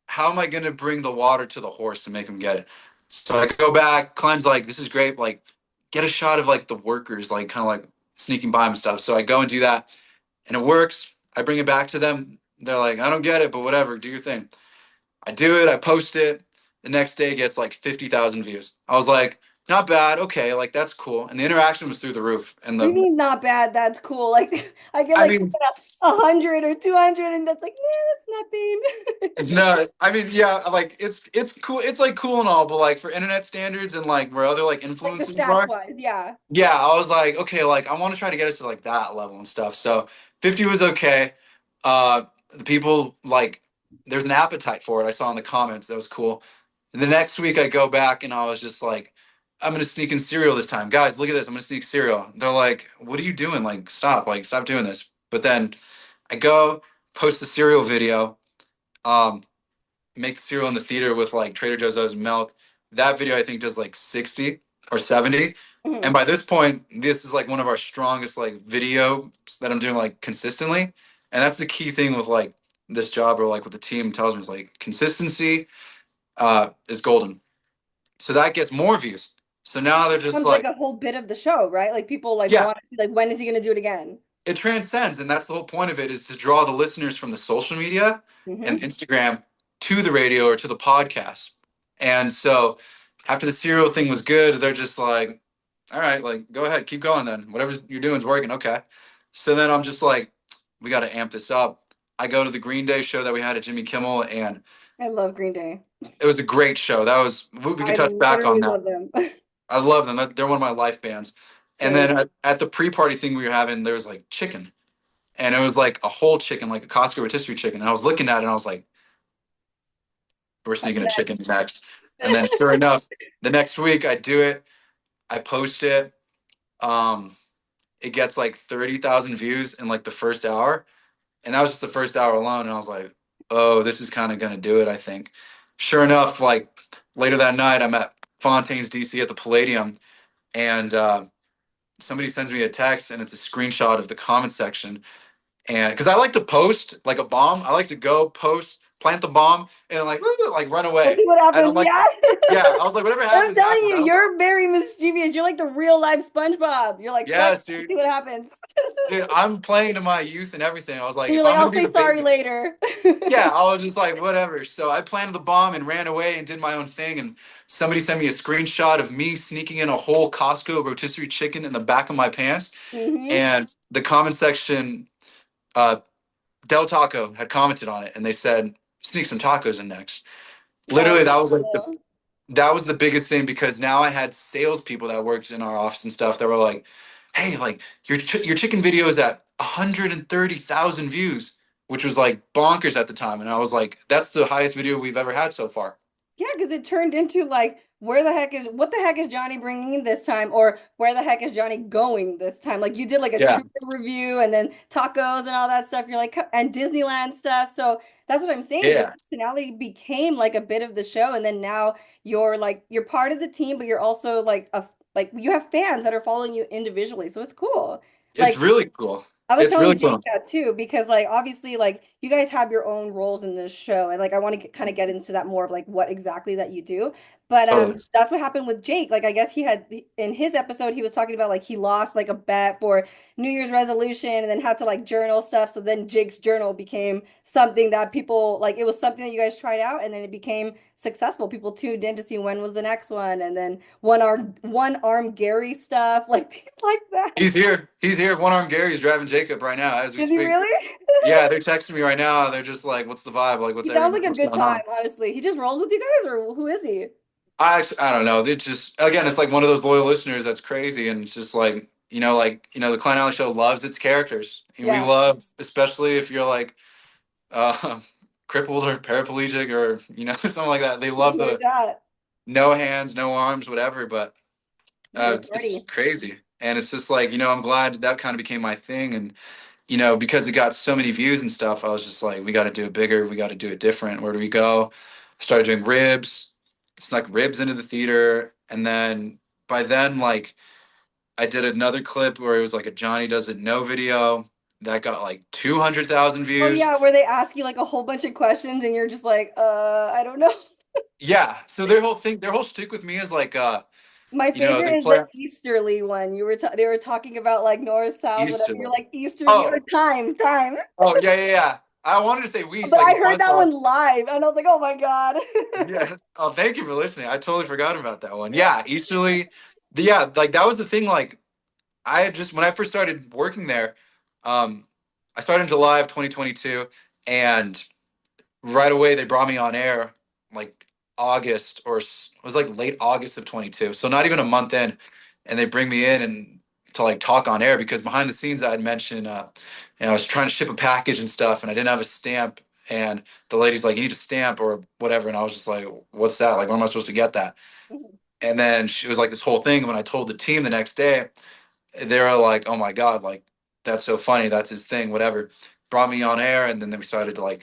How am I gonna bring the water to the horse to make him get it? So I go back. Clem's like, "This is great. Like, get a shot of like the workers, like kind of like sneaking by him and stuff." So I go and do that. and it works. I bring it back to them. They're like, I don't get it, but whatever, do your thing. I do it, I post it. The next day it gets like 50,000 views. I was like, not bad, okay, like that's cool. And the interaction was through the roof. And What do you the, mean not bad? That's cool. Like I get I like mean, 100 or 200, and that's like, yeah, that's nothing. it's not, I mean, yeah, like it's cool. It's like cool and all, but like for internet standards and like where other like Like the influencers stats are, wise, yeah. yeah, I was like, okay, like I want to try to get us to like that level and stuff. So 50 was okay. The people like there's an appetite for it. I saw in the comments. That was cool. And the next week I go back and I was just like, I'm gonna sneak in cereal this time. Guys, look at this. I'm gonna sneak cereal. They're like, what are you doing? Like, stop doing this. But then I go post the cereal video. Um, make the cereal in the theater with like Trader Joe's oats and milk. That video I think does like 60 or 70. And Mhm. by this point, this is like one of our strongest like videos that I'm doing like consistently. And that's the key thing with like this job or like what the team tells me is like consistency is golden. So that gets more views. So now they're just Becomes like like, a whole bit of the show, right? Like people like yeah, want to see like when is he gonna do it again? it transcends. And that's the whole point of it is to draw the listeners from the social media and Hmm. Instagram to the radio or to the podcast. And so after the cereal thing was good, they're just like, all right, like go ahead, keep going then. Whatever you're doing is working. Okay. So then I'm just like, we got to amp this up. I go to the Green Day show that we had at Jimmy Kimmel, and I love Green Day. it was a great show. That was, we could I touch back on literally that. love them. I love them. They're one of my life bands. And Same. then at the pre-party thing we were having, there was like chicken, and it was like a whole chicken, like a Costco rotisserie chicken. And I was looking at it, and I was like, we're What's sneaking a chicken next? next. And then sure enough, the next week I do it. I post it. Um, it gets like 30,000 views in like the first hour. And that was just the first hour alone. And I was like, oh, this is kind of going to do it, I think. Sure enough, like later that night, I'm at Fontaine's DC at the Palladium. And somebody sends me a text and it's a screenshot of the comment section. And because I like to post like a bomb, I like to go post, plant the bomb, and like run Let's away. see what I don't happens. like, Yeah. yeah, I was like, whatever I'm happens, telling happens. I you, don't, you're very mischievous. You're like the real life SpongeBob. You're like, fuck, yes, let's dude. see what happens. Dude, I'm playing to my youth and everything. I was like, And you're if like, I'm I'll gonna be say the sorry big, later. yeah, I was just like, whatever. So I planted the bomb and ran away and did my own thing. And somebody sent me a screenshot of me sneaking in a whole Costco rotisserie chicken in the back of my pants. Hmm. And the comment section, uh, Del Taco had commented on it, and they said, "Sneak some tacos in next." That was Literally, so cool. that was the biggest thing because now I had salespeople that worked in our office and stuff that were like, "Hey, like your chicken video is at 130,000 views," which was like bonkers at the time, and I was like, "That's the highest video we've ever had so far." Yeah, because it turned into like, what the heck is Johnny bringing in this time? Or where the heck is Johnny going this time? Like you did like a Yeah, tour review and then tacos and all that stuff. You're like, and Disneyland stuff. So that's what I'm saying. Your yeah, personality became like a bit of the show. And then now you're part of the team, but you're also like you have fans that are following you individually. So it's cool. it's Like really cool. I was It's telling really Jake cool. that too because like obviously like you guys have your own roles in this show and like I want to kind of get into that more of like what exactly that you do. But Totally. that's what happened with Jake. Like I guess he had in his episode he was talking about like he lost like a bet for New Year's resolution and then had to like journal stuff. So then Jake's journal became something that people like it was something that you guys tried out and then it became successful. People tuned in to see when was the next one and then one arm Gary stuff like things like that. He's here. He's here. One arm Gary's driving Jacob right now as we Is he speak. really? Yeah, they're texting me right now. They're just like, "What's the vibe? Like, He sounds like a what's good going time, on?" honestly. He just rolls with you guys, or who is he? I don't know. It's just again, it's like one of those loyal listeners that's crazy, and it's just the Klein Alley Show loves its characters, and we Yeah, love, especially if you're like uh, crippled or paraplegic or something like that. They love there's the that. no hands, no arms, whatever. But Yeah, the it's party. just crazy, and it's just like I'm glad that kind of became my thing, and because it got so many views and stuff, I was just like, we got to do it bigger. We got to do it different. Where do we go? Started doing ribs, snuck ribs into the theater. And then by then, like, I did another clip where it was like a Johnny Doesn't Know video that got like 200,000 Oh views. yeah, where they ask you like a whole bunch of questions and you're just like, I don't know. Yeah. So their whole shtick with me is like, My You know, favorite they is play the Easterly one. They were talking about like north, south, whatever. Easter. You're like Easterly or Oh, time. oh yeah, yeah, yeah. I wanted to say Weast But like I it's heard that SpongeBob. one live and I was like, oh my God. Yeah. Oh, thank you for listening. I totally forgot about that one. Yeah, Easterly. Yeah, like that was the thing. Like I had just when I first started working there, um, I started in July of 2022, and right away they brought me on air like August it was like late August of 22. So not even a month in, and they bring me in and to like talk on air because behind the scenes I had mentioned, I was trying to ship a package and stuff, and I didn't have a stamp, and the lady's like, "You need a stamp or whatever," and I was just like, "What's that? Like, where am I supposed to get that?" And then she was like, "This whole thing." When I told the team the next day, they were like, "Oh my god, like that's so funny. That's his thing. Whatever." Brought me on air, and then we started to like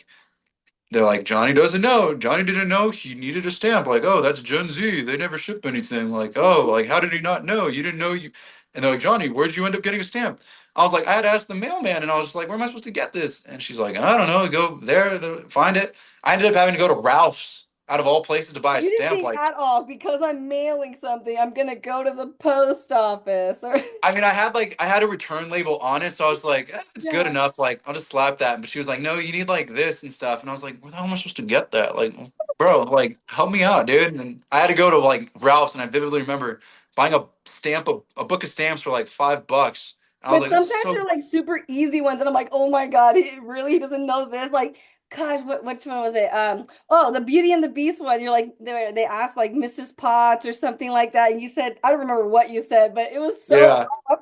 they're like, Johnny doesn't know. Johnny didn't know he needed a stamp. Like, oh, that's Gen Z. They never ship anything. Like, oh, like, how did he not know? You didn't know you. And they're like, Johnny, where'd you end up getting a stamp? I was like, I had to ask the mailman, and I was just like, where am I supposed to get this? And she's like, I don't know. Go there to find it. I ended up having to go to Ralph's, out of all places, to buy a You didn't stamp. think Like, at all because I'm mailing something, I'm gonna go to the post office or I mean, I had a return label on it, so I was like, it's good yeah. enough. Like, I'll just slap that. But she was like, no, you need like this and stuff. And I was like, where the hell am I supposed to get that? Like, bro, like, help me out, dude. And I had to go to like Ralph's, and I vividly remember buying a book of stamps for like $5. And I was But like, this is sometimes so they're like super easy ones, and I'm like, oh my God, he doesn't know this. Like, gosh, which one was it? Oh, the Beauty and the Beast one. You're like, they asked like Mrs. Potts or something like that, and you said, I don't remember what you said, but it was so yeah. off.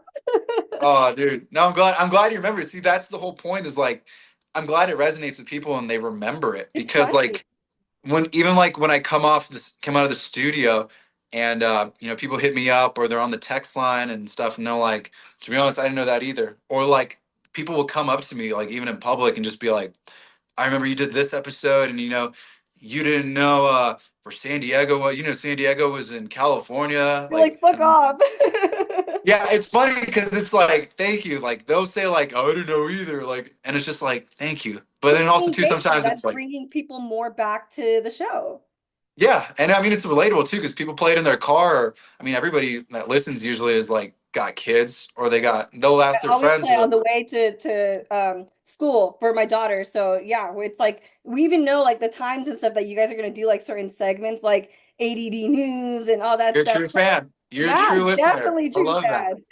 Oh, dude. No, I'm glad you remember. See, that's the whole point. Is like, I'm glad it resonates with people and they remember it It's because funny. like when even like when I come out of the studio and people hit me up or they're on the text line and stuff and they're like, to be honest, I didn't know that either. Or like people will come up to me like even in public and just be like, I remember you did this episode and you didn't know where San Diego was. San Diego was in California. You're like, fuck off. Yeah, it's funny because it's like, thank you. Like they'll say like, oh, I didn't know either. Like, and it's just like, thank you. But It's then the also too, engagement sometimes that's it's like, bringing people more back to the show. yeah, and I mean it's relatable too because people play it in their car. Or, I mean, everybody that listens usually is like got kids or they'll ask their I always friends. play They're on like, the way to school for my daughter. So yeah, it's like we even know like the times and stuff that you guys are gonna do like certain segments like ADD news and all that "You're a stuff. true fan. You're a Yeah, true listener. definitely I true love that. fan.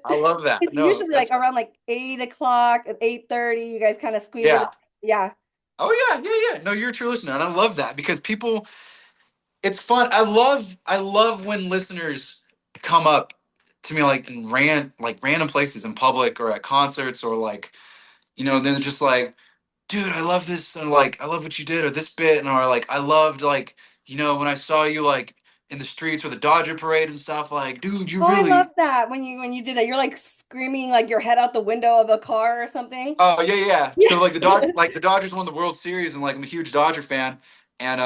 I love that. It's No, usually like that's around like 8 o'clock, 8:30. You guys kind of squeeze it in. yeah. Yeah. Oh yeah, yeah, yeah. No, you're a true listener, and I love that because people. It's fun. I love when listeners come up to me like and like random places in public or at concerts or like then they're just like, dude, I love this, and like, I love what you did, or this bit, and or like, I loved like, when I saw you like in the streets or the Dodger parade and stuff. Like, dude, you Oh, I really. love that when you did that. You're like screaming like your head out the window of a car or something. Oh yeah, yeah, yeah. Yeah. So like the Dodgers won the World Series, and like I'm a huge Dodger fan. And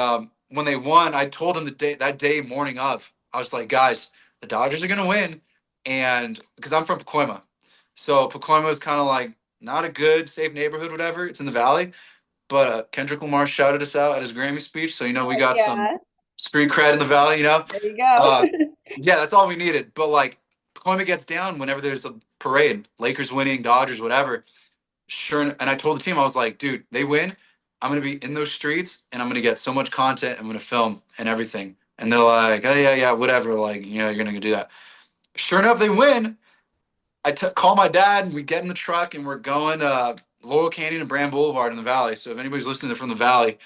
when they won, I told them that day morning of, I was like, guys, the Dodgers are gonna win, and because I'm from Pacoima, so Pacoima is kind of like not a good, safe neighborhood, whatever. It's in the valley. But Kendrick Lamar shouted us out at his Grammy speech, so we got some Yeah. street cred in the valley. There you go. Uh, yeah, that's all we needed. But like, Pacoima gets down whenever there's a parade, Lakers winning, Dodgers, whatever. Sure, and I told the team, I was like, dude, they win, I'm gonna be in those streets, and I'm gonna get so much content. I'm gonna film and everything. And they're like, oh yeah, yeah, whatever. Like, you're gonna do that. Sure enough, they win. Call my dad and we get in the truck and we're going Laurel Canyon and Brand Boulevard in the valley. So if anybody's listening from the valley,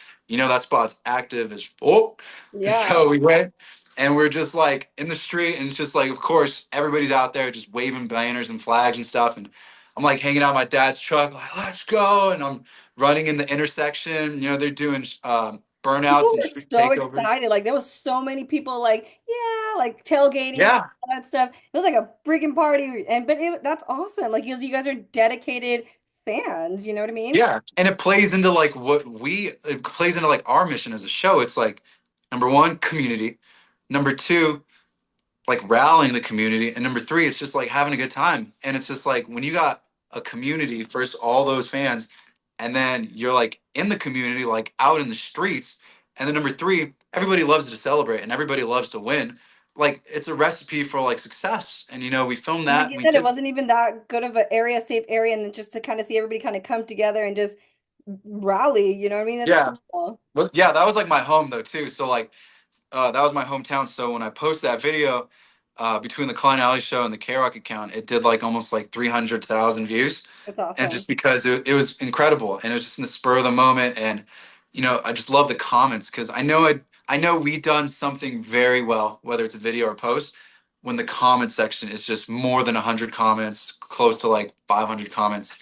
that spot's active as fuck. Yeah. So we went and we're just like in the street and it's just like, of course, everybody's out there just waving banners and flags and stuff. And I'm like hanging out in my dad's truck, like, let's go. And I'm running in the intersection. They're doing People burnouts and were street so takeovers. excited. Like there was so many people like, yeah, like tailgating, Yeah. all that stuff. It was like a freaking party. That's awesome. Like you guys are dedicated fans, you know what I mean? Yeah, and it plays into like it plays into like our mission as a show. It's like number one, community. Number two, like rallying the community. And number three, it's just like having a good time. And it's just like when you got a community, first all those fans, and then you're like in the community, like out in the streets. And then number three, everybody loves to celebrate and everybody loves to win. like it's a recipe for like success. And we filmed Like that and you we said, it did. wasn't even that good of an area, safe area, and then just to kind of see everybody kind of come together and just rally, you know what I mean? That's Yeah. cool. Well, yeah, that was like my home though too. So like that was my hometown. So when I posted that video between the Klein Alley show and the K Rock account, it did like almost like 300,000 views. That's And awesome. just because it was incredible and it was just in the spur of the moment. And, I just love the comments because I know we done something very well, whether it's a video or post, when the comment section is just more than 100 comments, close to like 500 comments,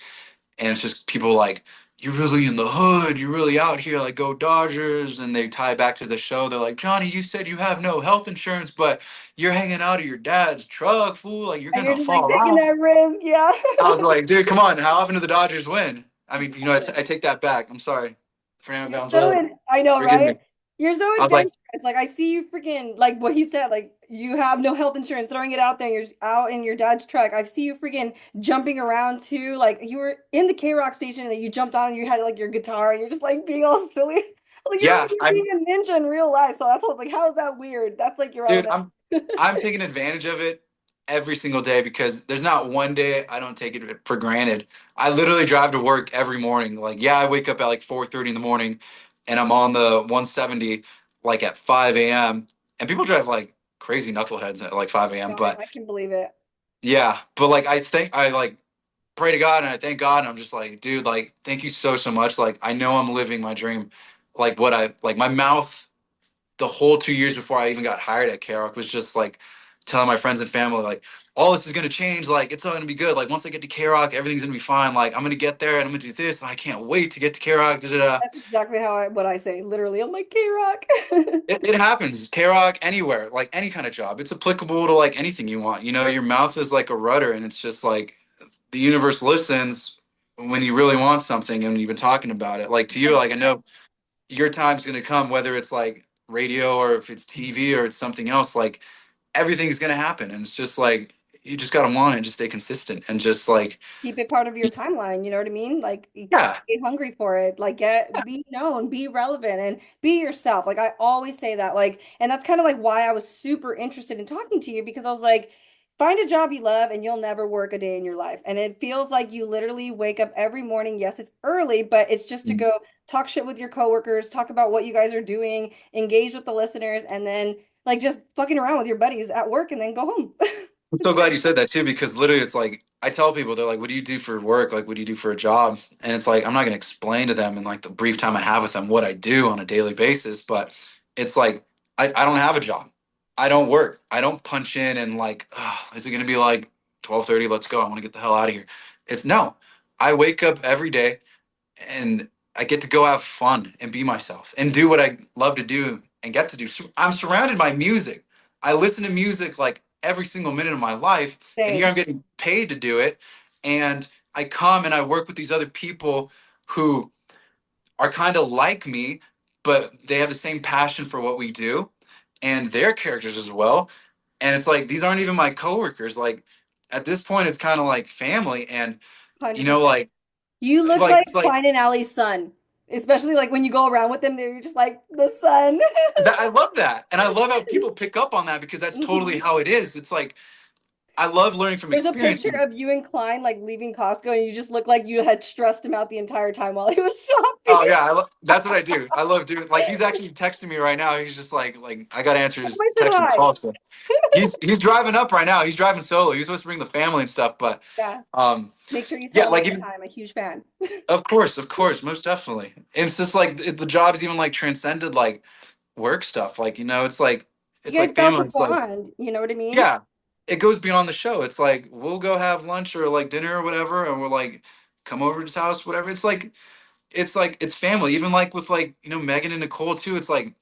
and it's just people like, you're really in the hood, you're really out here, like go Dodgers. And they tie back to the show, they're like, Johnny, you said you have no health insurance, but you're hanging out of your dad's truck, fool, like you're And you're gonna just like fall taking out. that risk, yeah. I was like, dude, come on, how often do the Dodgers win? I mean, Exactly. I take that back, I'm sorry, Fernando You're so Valenzuela, I know, forgive right? me. You're so I was like, adventurous. Like I see you freaking like what he said, like you have no health insurance, throwing it out there, and you're just out in your dad's truck. I see you freaking jumping around too. Like you were in the K Rock station and then you jumped on and you had like your guitar and you're just like being all silly. Like you're like yeah, you're I'm being a ninja in real life. So that's what I was like, how is that weird? That's like your dude, element. I'm taking advantage of it every single day because there's not one day I don't take it for granted. I literally drive to work every morning. Like, yeah, I wake up at like 4:30 in the morning and I'm on the 170 like at 5 a.m. And people drive like crazy knuckleheads at like 5 a.m. No, But I can believe it. yeah, but like I think I like pray to God and I thank God and I'm just like, dude, like thank you so much. Like I know I'm living my dream. Like what I like my mouth the whole 2 years before I even got hired at K-Rock was just like telling my friends and family like all this is gonna change, like it's all gonna be good. Like once I get to K-Rock, everything's gonna be fine. Like I'm gonna get there and I'm gonna do this and I can't wait to get to K-Rock. Da, da, da. That's exactly how what I say. Literally, I'm like K-Rock. It happens. K-Rock anywhere, like any kind of job. It's applicable to like anything you want. Your mouth is like a rudder and it's just like the universe listens when you really want something and you've been talking about it. Like to you, like I know your time's gonna come, whether it's like radio or if it's TV or it's something else, like everything's gonna happen. And it's just like you just gotta want it and just stay consistent and just like Keep it part of your timeline, you know what I mean? Like you yeah. stay hungry for it. Like be known, be relevant and be yourself. Like I always say that. Like, and that's kind of like why I was super interested in talking to you because I was like, find a job you love and you'll never work a day in your life. And it feels like you literally wake up every morning. Yes, it's early, but it's just to go talk shit with your coworkers, talk about what you guys are doing, engage with the listeners, and then like just fucking around with your buddies at work and then go home. I'm so glad you said that too, because literally it's like I tell people, they're like, what do you do for work? Like, what do you do for a job? And it's like I'm not gonna explain to them in like the brief time I have with them what I do on a daily basis, but it's like I don't have a job. I don't work. I don't punch in and like, oh, is it gonna be like 12:30? Let's go. I want to get the hell out of here. It's no. I wake up every day and I get to go have fun and be myself and do what I love to do and get to do. I'm surrounded by music. I listen to music like every single minute of my life, and here Same. I'm getting paid to do it. And I come and I work with these other people who are kind of like me, but they have the same passion for what we do and their characters as well. And it's like these aren't even my coworkers. Like at this point, it's kind of like family, and 100%. like You look like it's like Klein and Allie's son, especially like when you go around with them, they're just like the son. that I love that. And I love how people pick up on that because that's totally Mhm. how it is. It's like I love learning from There's a experience. picture of you and Klein like leaving Costco, and you just look like you had stressed him out the entire time while he was Oh shopping. yeah, that's what I do. I love doing like he's actually texting me right now. He's just like I gotta answer his I said text and hi. call. So he's driving up right now. He's driving solo. He's supposed to bring the family and stuff, but Yeah. um Make sure you yeah, tell him I like said even, hi. I'm a huge fan. of course, most definitely. And it's just like the job's even like transcended like work stuff. Like You it's guys like built a family. It's like bond. You know what I mean? yeah, it goes beyond the show. It's like we'll go have lunch or like dinner or whatever, and we'll like come over to his house, whatever. It's like it's family. Even like with like Megan and Nicole too. It's like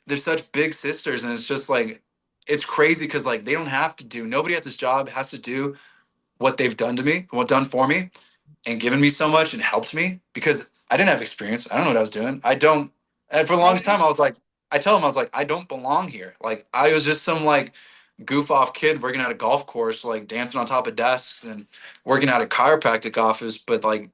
they're such big sisters, and it's just like it's crazy because like they don't have to do. Nobody at this job has to do what they've done to me, what done for me, and given me so much and helped me because I didn't have experience. I don't know what I was doing. I don't. And for the longest Right? time, I was like, I tell them I was like, I don't belong here. Like I was just some like goof off kid working at a golf course, like dancing on top of desks and working at a chiropractic office. But like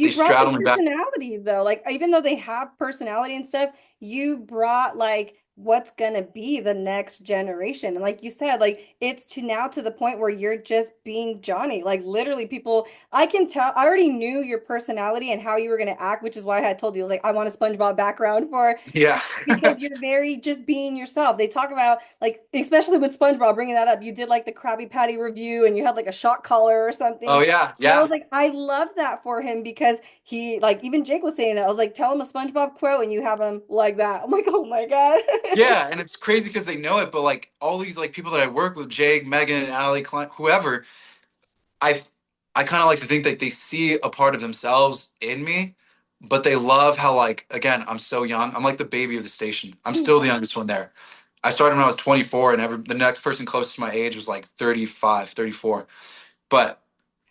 they You brought the straddled me back. personality though. Like even though they have personality and stuff, you brought like what's gonna be the next generation. And like you said, like it's to now to the point where you're just being Johnny. Like literally people, I can tell, I already knew your personality and how you were gonna act, which is why I had told you, I was like, I want a SpongeBob background for Yeah. because you're very just being yourself. They talk about like, especially with SpongeBob, bringing that up. You did like the Krabby Patty review, and you had like a shock collar or Oh something. yeah, And I yeah. was like, I love that for him because he like even Jake was saying that. I was like, tell him a SpongeBob quote, and you have him like that. I'm like, oh my God. Yeah, and it's crazy because they know it, but like all these like people that I work with, Jake, Megan, Allie, Klein, whoever, I I kind of like to think that they see a part of themselves in me, but they love how like again, I'm so young. I'm like the baby of the station. I'm still the youngest one there. I started when I was 24 and the next person closest to my age was like 35, 34. But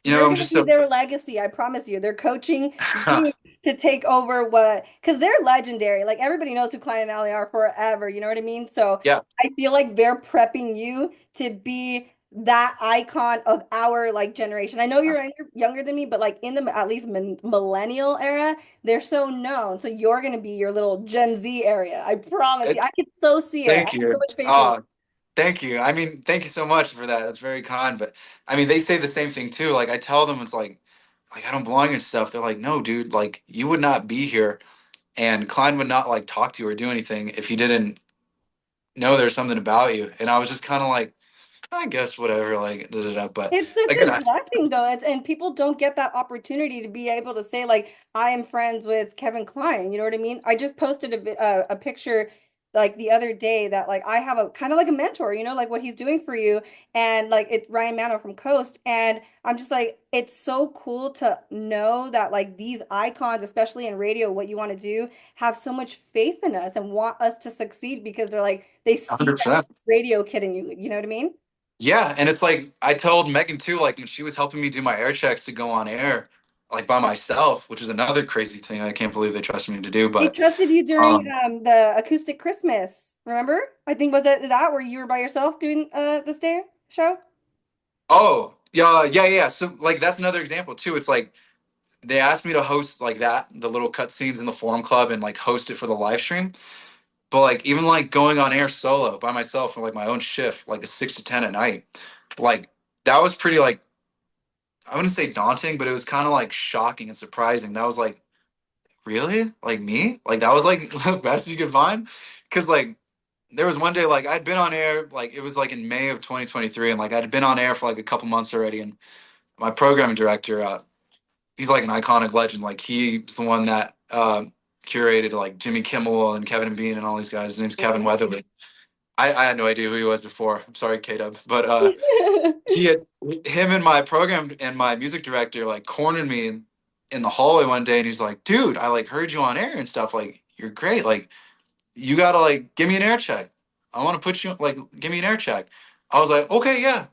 You're I'm going to just be so their legacy. I promise you. They're coaching you to take over what, because they're legendary. Like everybody knows who Klein and Alley are forever. You know what I mean? So yeah, I feel like they're prepping you to be that icon of our like generation. I know you're younger than me, but like in the at least millennial era, they're so known. So you're going to be your little Gen Z area. I promise you. I it's can so see it. I thank have so you. much faith in you. Thank you. I mean, thank you so much for that. That's very kind. But I mean, they say the same thing too. Like I tell them, it's like I don't belong and stuff. They're like, no, dude. Like you would not be here, and Klein would not like talk to you or do anything if he didn't know there's something about you. And I was just kind of like, I guess whatever. Like, da, da, da. But It's such again, a blessing though. It's and people don't get that opportunity to be able to say like I am friends with Kevin Kline. You know what I mean? I just posted a picture like the other day that like I have a kind of like a mentor, you know, like what he's doing for you and like it's Ryan Mano from Coast and I'm just like it's so cool to know that like these icons, especially in radio, what you want to do, have so much faith in us and want us to succeed because they're like they see that 100%. radio kid in you. You know what I mean? Yeah, and it's like I told Megan too, like when she was helping me do my air checks to go on air, like by myself, which is another crazy thing. I can't believe they trusted me to do. They But trusted you during um, the acoustic Christmas. Remember? I think was it that where you were by yourself doing the stair show? oh yeah, yeah, yeah. So like that's another example too. It's like they asked me to host like that, the little cutscenes in the Forum Club, and like host it for the live stream. But like even like going on air solo by myself for like my own shift, like a 6 to 10 at night, like that was pretty like I wouldn't say daunting, but it was kind of like shocking and surprising. That was like really like me, like that was like the best you could find, because like there was one day like I'd been on air like it was like in May of 2023, and like I'd been on air for like a couple months already, and my programming director, he's like an iconic legend. Like he's the one that curated like Jimmy Kimmel and Kevin and Bean and all these guys. His name's Kevin Right. Weatherly. I had no idea who he was before. I'm sorry, K-Dub. But he had him and my program and my music director like cornered me in the hallway one day, and he's like, dude, I like heard you on air and stuff. Like, you're great. Like, you gotta like give me an air check. I want to put you like give me an air check. I was like, okay, yeah.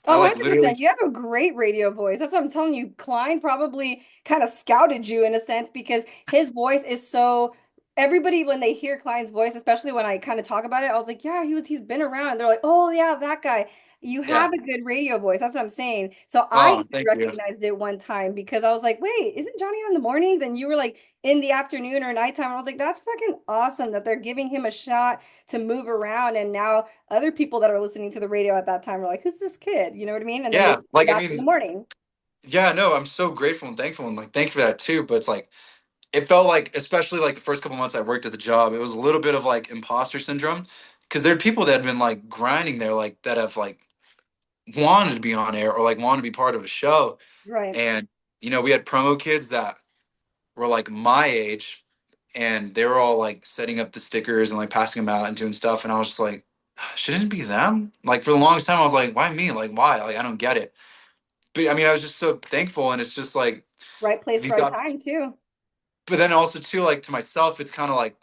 I Oh, like literally 100%. You have a great radio voice. That's what I'm telling you. Klein probably kind of scouted you in a sense because his voice is so everybody when they hear Klein's voice, especially when I kind of talk about it, I was like, yeah, he's been around. And they're like, "Oh, yeah, that guy." You yeah. have a good radio voice. That's what I'm saying. So I Oh, even thank you. recognized it one time because I was like, "Wait, isn't Johnny on the mornings?" And you were like in the afternoon or nighttime. I was like, "That's fucking awesome that they're giving him a shot to move around." And now other people that are listening to the radio at that time are like, who's this kid? You know what I mean? And then they Yeah, come like I back in the mean, morning. yeah, no, I'm so grateful and thankful and like thank you for that too. But it's like it felt like, especially like the first couple months I worked at the job, it was a little bit of like imposter syndrome because there are people that have been like grinding there, like that have like wanted to be on air or like wanted to be part of a show. Right. And we had promo kids that were like my age, and they were all like setting up the stickers and like passing them out and doing stuff. And I was just like, shouldn't it be them? Like for the longest time, I was like, why me? Like why? Like I don't get it. But I mean, I was just so thankful, and it's just like Right place, these right up. time too. But then also too, like to myself, it's kind of like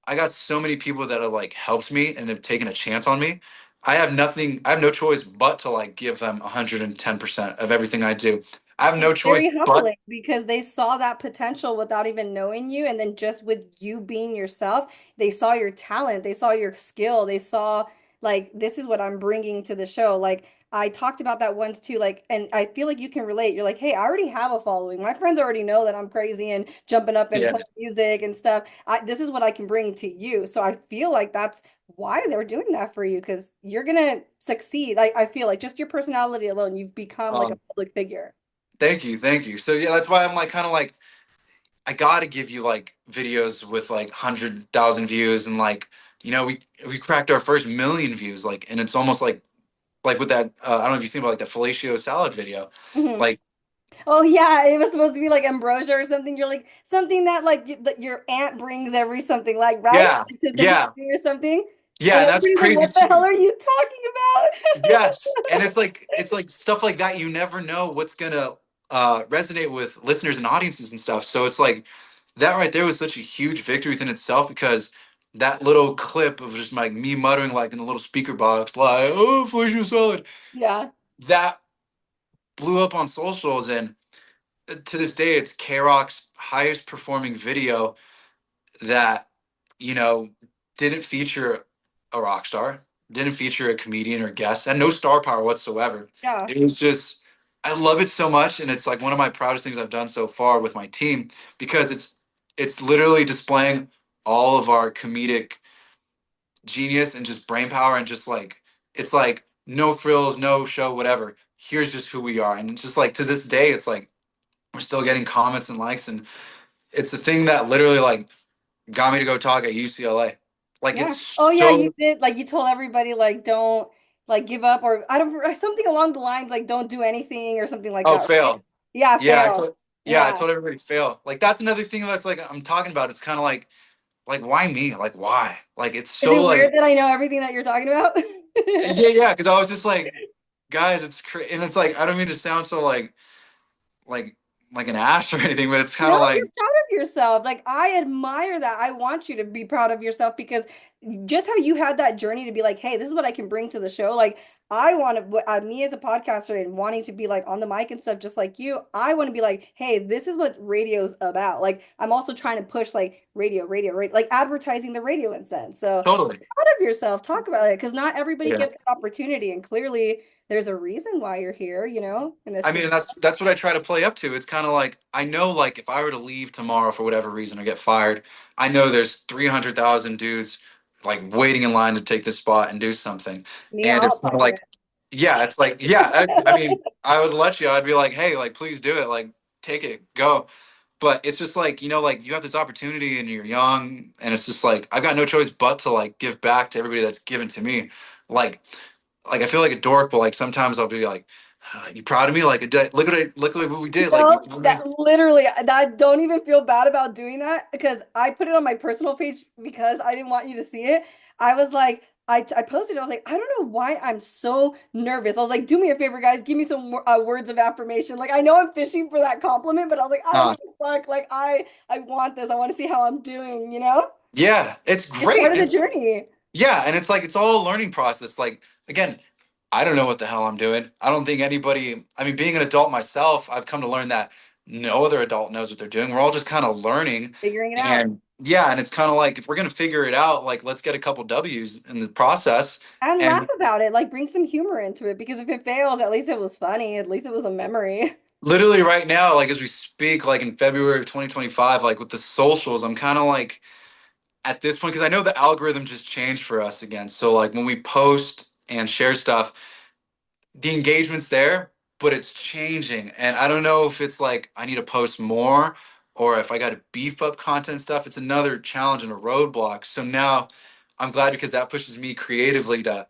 I got so many people that have like helped me and have taken a chance on me. I have nothing. I have no choice but to like give them 110% of everything I do. I have no It's very choice but humbling because they saw that potential without even knowing you. And then just with you being yourself, they saw your talent, they saw your skill, they saw like, this is what I'm bringing to the show. Like, I talked about that once too, like, and I feel like you can relate. You're like, hey, I already have a following. My friends already know that I'm crazy and jumping up and Yeah. playing music and stuff. This is what I can bring to you. So I feel like that's why they were doing that for you, because you're gonna succeed. I feel like just your personality alone, you've become like a Um, public figure. Thank you, thank you. So yeah, that's why I'm like kind of like I gotta give you like videos with like 100,000 views and like we cracked our first million views like and it's almost like with that I don't know if you've seen about like that fellatio salad video, Mhm. like Oh yeah, it was supposed to be like ambrosia or something. You're like something that like that your aunt brings every something like, right? yeah Like to yeah Thanksgiving or something. yeah And and that's everybody's like, crazy what the hell too. are you talking about? Yes, and it's like stuff like that. You never know what's gonna resonate with listeners and audiences and stuff. So it's like that right there was such a huge victory within itself because that little clip of just like me muttering like in the little speaker box, like "Oh, fellatio salad," Yeah, that blew up on socials, and to this day, it's K Rock's highest performing video that you know didn't feature a rock star, didn't feature a comedian or guest, and no star power whatsoever. yeah, It was just I love it so much, and it's like one of my proudest things I've done so far with my team because it's literally displaying all of our comedic genius and just brain power and just like it's like no frills, no show, whatever. Here's just who we are, and it's just like to this day, it's like we're still getting comments and likes, and it's a thing that literally like got me to go talk at UCLA. Like it's yeah. Oh yeah, you so did. Like you told everybody like don't like give up, or I don't, something along the lines like don't do anything or something like oh that, right? fail. Yeah, Yeah, fail. I Yeah. told everybody fail. Like that's another thing that's like I'm talking about. It's kind of like why me? Like why? Like it's Is so it like weird that I know everything that you're talking about? yeah, because I was just like guys, and it's like I don't mean to sound so like like an ass or anything, but it's kind No, of you're like proud of yourself. Like I admire that. I want you to be proud of yourself because just how you had that journey to be like, hey, this is what I can bring to the show. Like I want to, me as a podcaster and wanting to be like on the mic and stuff, just like you. I want to be like, hey, this is what radio's about. Like I'm also trying to push like radio, like advertising the radio in sense. So totally. proud of yourself. Talk about it because not everybody Yeah. gets that opportunity, and clearly there's a reason why you're here. In this I mean, tradition. that's what I try to play up to. It's kind of like I know, like if I were to leave tomorrow for whatever reason or get fired, I know there's 300,000 dudes like waiting in line to take this spot and do something. Me, And I'll it's kind of apply like, yeah, it's like, yeah. I mean, I would let you. I'd be like, hey, like please do it. Like take it, go. But it's just like like you have this opportunity and you're young, and it's just like I've got no choice but to like give back to everybody that's given to me. Like I feel like a dork, but like sometimes I'll be like, "You proud of me? Like, look at what we did. Like, you No, proud of me?" that literally, that don't even feel bad about doing that because I put it on my personal page because I didn't want you to see it. I was like, I posted, I was like, I don't know why I'm so nervous. I was like, do me a favor, guys, give me some words of affirmation. Like, I know I'm fishing for that compliment, but I was like, I don't Uh, give a fuck. Like, I want this. I want to see how I'm doing. yeah, it's It's part great, of the and journey. yeah, and it's like it's all a learning process. Like again, I don't know what the hell I'm doing. I don't think anybody. I mean, being an adult myself, I've come to learn that no other adult knows what they're doing. We're all just kind of learning, Figuring it out. and yeah, and it's kind of like if we're gonna figure it out, like let's get a couple W's in the process. And laugh And about it. Like, bring some humor into it because if it fails, at least it was funny. At least it was a memory. literally right now, like as we speak, like in February of 2025, like with the socials, I'm kind of like at this point because I know the algorithm just changed for us again. So like when we post and share stuff, the engagement's there, but it's changing, and I don't know if it's like I need to post more or if I got to beef up content stuff. It's another challenge and a roadblock. So now I'm glad because that pushes me creatively to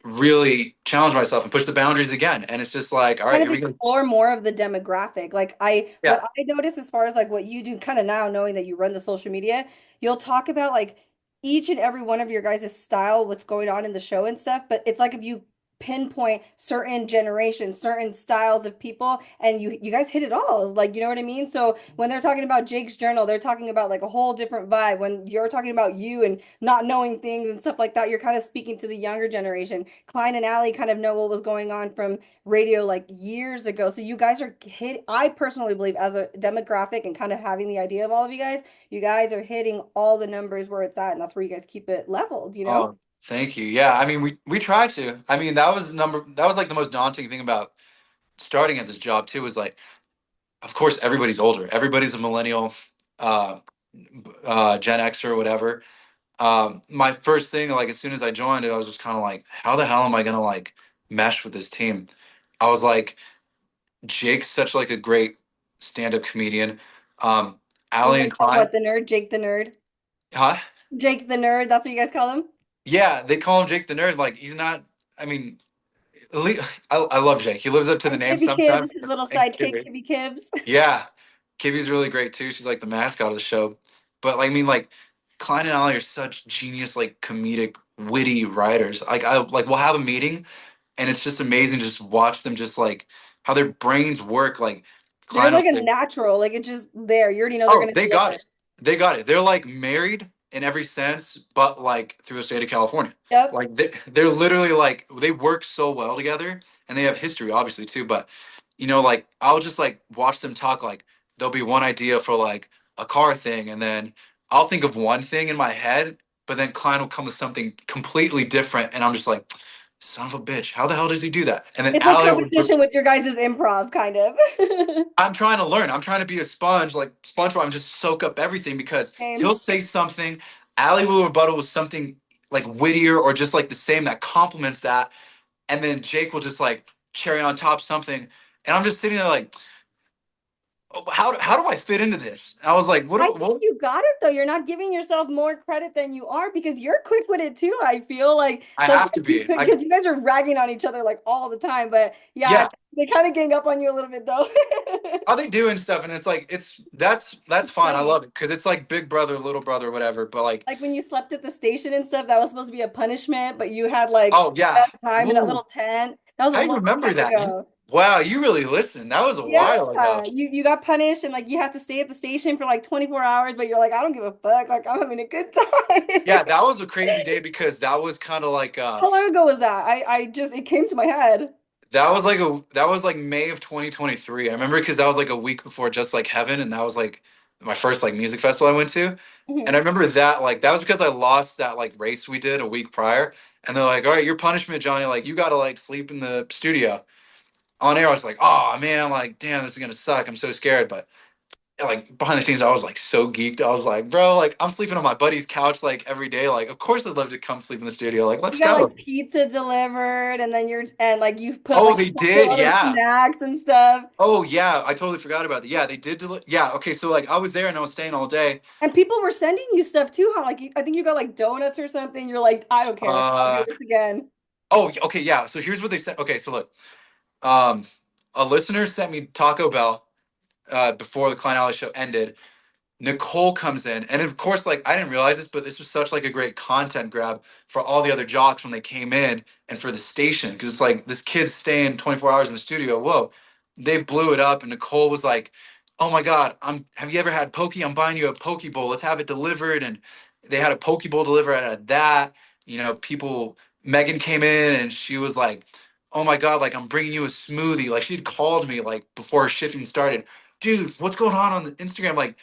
really challenge myself and push the boundaries again. And it's just like, all right, Kind of here we go. explore more of the demographic. Like what Yeah. I notice as far as like what you do kind of now, knowing that you run the social media, you'll talk about like each and every one of your guys' style, what's going on in the show and stuff. But it's like if you pinpoint certain generations, certain styles of people, and you guys hit it all. Like, you know what I mean? So when they're talking about Jake's journal, they're talking about like a whole different vibe. When you're talking about you and not knowing things and stuff like that, you're kind of speaking to the younger generation. Klein and Allie kind of know what was going on from radio like years ago. So you guys are hit. I personally believe as a demographic and kind of having the idea of all of you guys are hitting all the numbers where it's at, and that's where you guys keep it leveled. Oh, Thank you. Yeah, I mean, we tried to. I mean, that was like the most daunting thing about starting at this job too. Was like, of course, everybody's older. Everybody's a millennial, uh, Gen X or whatever. My first thing, like as soon as I joined, I was just kind of like, how the hell am I gonna like mesh with this team? I was like, Jake's such like a great stand-up comedian. Um, You Allie guys and call Klein, what the nerd? Jake the nerd? huh? Jake the nerd, that's what you guys call him? Yeah, they call him Jake the Nerd. Like he's not. I mean, I love Jake. He lives up to the And name Kibby sometimes. Kibbs, his little And sidekick, Kibby. Kibby Kibbs. Yeah, Kibby's really great too. She's like the mascot of the show. But like, I mean, like Klein and Allie are such genius, like comedic, witty writers. Like we'll have a meeting, and it's just amazing to just watch them just like how their brains work. Like They're Klein will like a say, natural, like it's just there. You already know they're "Oh, gonna they got deliver. it. They got it. They're like married in every sense, but like through the state of California. Yep. Like they're literally like they work so well together, and they have history obviously too. But like I'll just like watch them talk. Like there'll be one idea for like a car thing, and then I'll think of one thing in my head, but then Klein will come with something completely different, and I'm just like, son of a bitch, how the hell does he do that? And then It's like Allie will competition just with your guys' improv, kind of. I'm trying to learn. I'm trying to be a sponge, like SpongeBob, and just soak up everything because Same. he'll say something, Allie will rebuttal with something like wittier or just like the same that complements that, and then Jake will just like cherry on top something, and I'm just sitting there like, "Oh, how do I fit into this?" And I was like, I think what? you got it though. You're not giving yourself more credit than you are because you're quick with it too. I feel like I sometimes have to you be. could I because you guys are ragging on each other like all the time. But yeah, Yeah. they kind of gang up on you a little bit though. Are they doing stuff? And it's like that's It's fine. I funny. love it because it's like big brother, little brother, whatever. But like, Like when you slept at the station and stuff, that was supposed to be a punishment, but you had like oh the yeah, best time in that ooh, little tent. That was a I long remember time that. ago. Wow, you really listened. That was a while ago. Yeah, you got punished and like you had to stay at the station for like 24 hours, but you're like, I don't give a fuck. Like I'm having a good time. Yeah, that was a crazy day because that was kind of like How long ago was that? I just it came to my head. that was like May of 2023. I remember because that was like a week before Just Like Heaven, and that was like my first like music festival I went to. And Mhm. I remember that like that was because I lost that like race we did a week prior, and they're like, "All right, your punishment, Johnny. Like you got to like sleep in the studio." On air, I was like, "Oh man, like damn, this is gonna suck. I'm so scared." But like behind the scenes, I was like so geeked. I was like, "Bro, like I'm sleeping on my buddy's couch like every day. Like of course I'd love to come sleep in the studio. Like let's You got go." like pizza delivered, and then and like you've put up Oh, like they a couple did, other yeah. snacks and stuff. Oh yeah, I totally forgot about that. Yeah, they did. Yeah, okay. So like, I was there and I was staying all day. And people were sending you stuff too, huh? Like I think you got like donuts or something. You're like, I don't care. I'll do Uh this again. oh, okay, yeah. So here's what they said. Okay, so look, um, a listener sent me Taco Bell before the Klein Alley show ended. Nicole comes in, and of course, like I didn't realize this, but this was such like a great content grab for all the other jocks when they came in, and for the station because it's like this kid's staying 24 hours in the studio. Whoa, they blew it up, and Nicole was like, "Oh my God, Have you ever had poke? I'm buying you a poke bowl. Let's have it delivered." And they had a poke bowl delivered out of that. People. Megan came in, and she was like, "Oh my God, like I'm bringing you a smoothie." Like she'd called me like before her shift even started. Dude, what's going on the Instagram? Like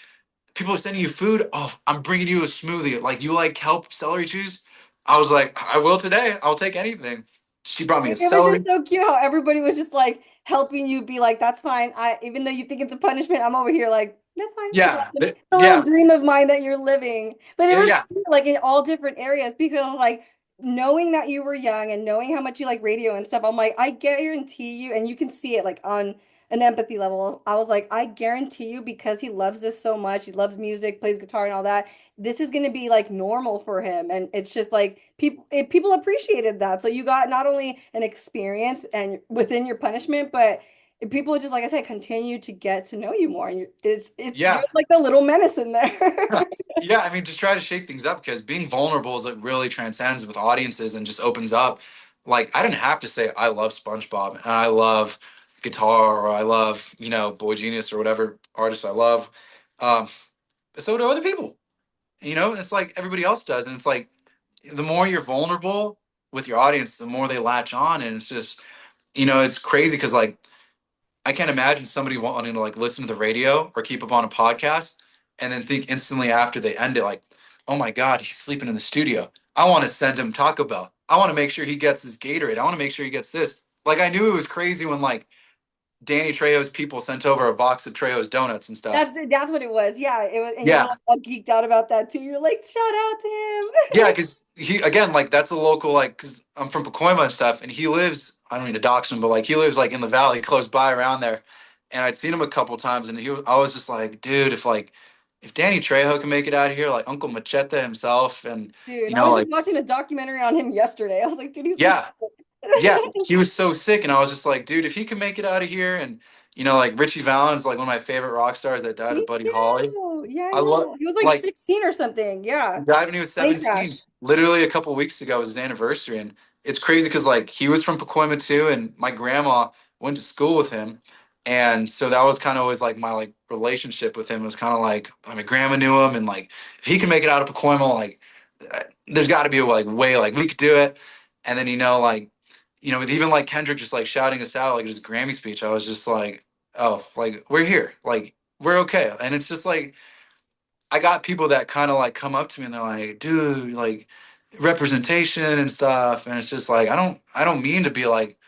people are sending you food. Oh, I'm bringing you a smoothie. Like you like kelp celery juice? I was like, I will today. I'll take anything. She brought me a It was just celery. so cute how everybody was just like helping you be like, that's fine. I even though you think it's a punishment, I'm over here like, that's fine. It's Yeah, awesome. It's a little yeah, dream of mine that you're living. But it yeah, was yeah, cute, like in all different areas because I was like knowing that you were young and knowing how much you like radio and stuff, I'm like, I guarantee you, and you can see it like on an empathy level. I was like, I guarantee you because he loves this so much, he loves music, plays guitar and all that this is going to be like normal for him and it's just like people appreciated that so you got not only an experience and within your punishment but people just like I said continue to get to know you more and it's you're yeah. like the little menace in there. Yeah, I mean, just try to shake things up because being vulnerable is like really transcends with audiences and just opens up. Like, I didn't have to say I love SpongeBob and I love guitar or I love, Boy Genius or whatever artist I love. Um, so do other people. It's like everybody else does. And it's like the more you're vulnerable with your audience, the more they latch on. And it's just, it's crazy because like I can't imagine somebody wanting to like listen to the radio or keep up on a podcast and then think instantly after they end it like, oh my God, he's sleeping in the studio. I want to send him Taco Bell. I want to make sure he gets this Gatorade. I want to make sure he gets this. Like I knew it was crazy when like Danny Trejo's people sent over a box of Trejo's donuts and stuff. That's what it was. Yeah, it was, and you were Yeah, like all geeked out about that too. You're like, shout out to him. yeah, because he again like that's a local like because I'm from Pacoima and stuff, and he lives. I don't mean to dox him, but like he lives like in the valley, close by around there. And I'd seen him a couple times, and I was just like, dude, if Danny Trejo can make it out of here, like Uncle Machete himself, and Dude, you I know was just like watching a documentary on him yesterday. I was like, dude, he's the yeah, yeah, shit. he was so sick, and I was just like, dude, if he can make it out of here, and like Richie Valens, like one of my favorite rock stars that died of Me Buddy Holly. too. Yeah, I I love know. He was like like 16 or something. he Yeah. died when he was Plane 17. crash. Literally a couple weeks ago was his anniversary, and it's crazy because like he was from Pacoima too, and my grandma went to school with him, and so that was kind of always like my like relationship with him. It was kind of like my grandma knew him, and like if he can make it out of Pacoima, like there's got to be a like way like we could do it. And then like with even like Kendrick just like shouting us out like his Grammy speech, I was just like, oh, like we're here, like we're okay, and it's just like I got people that kind of like come up to me and they're like, dude, like representation and stuff. And it's just like I don't mean to be like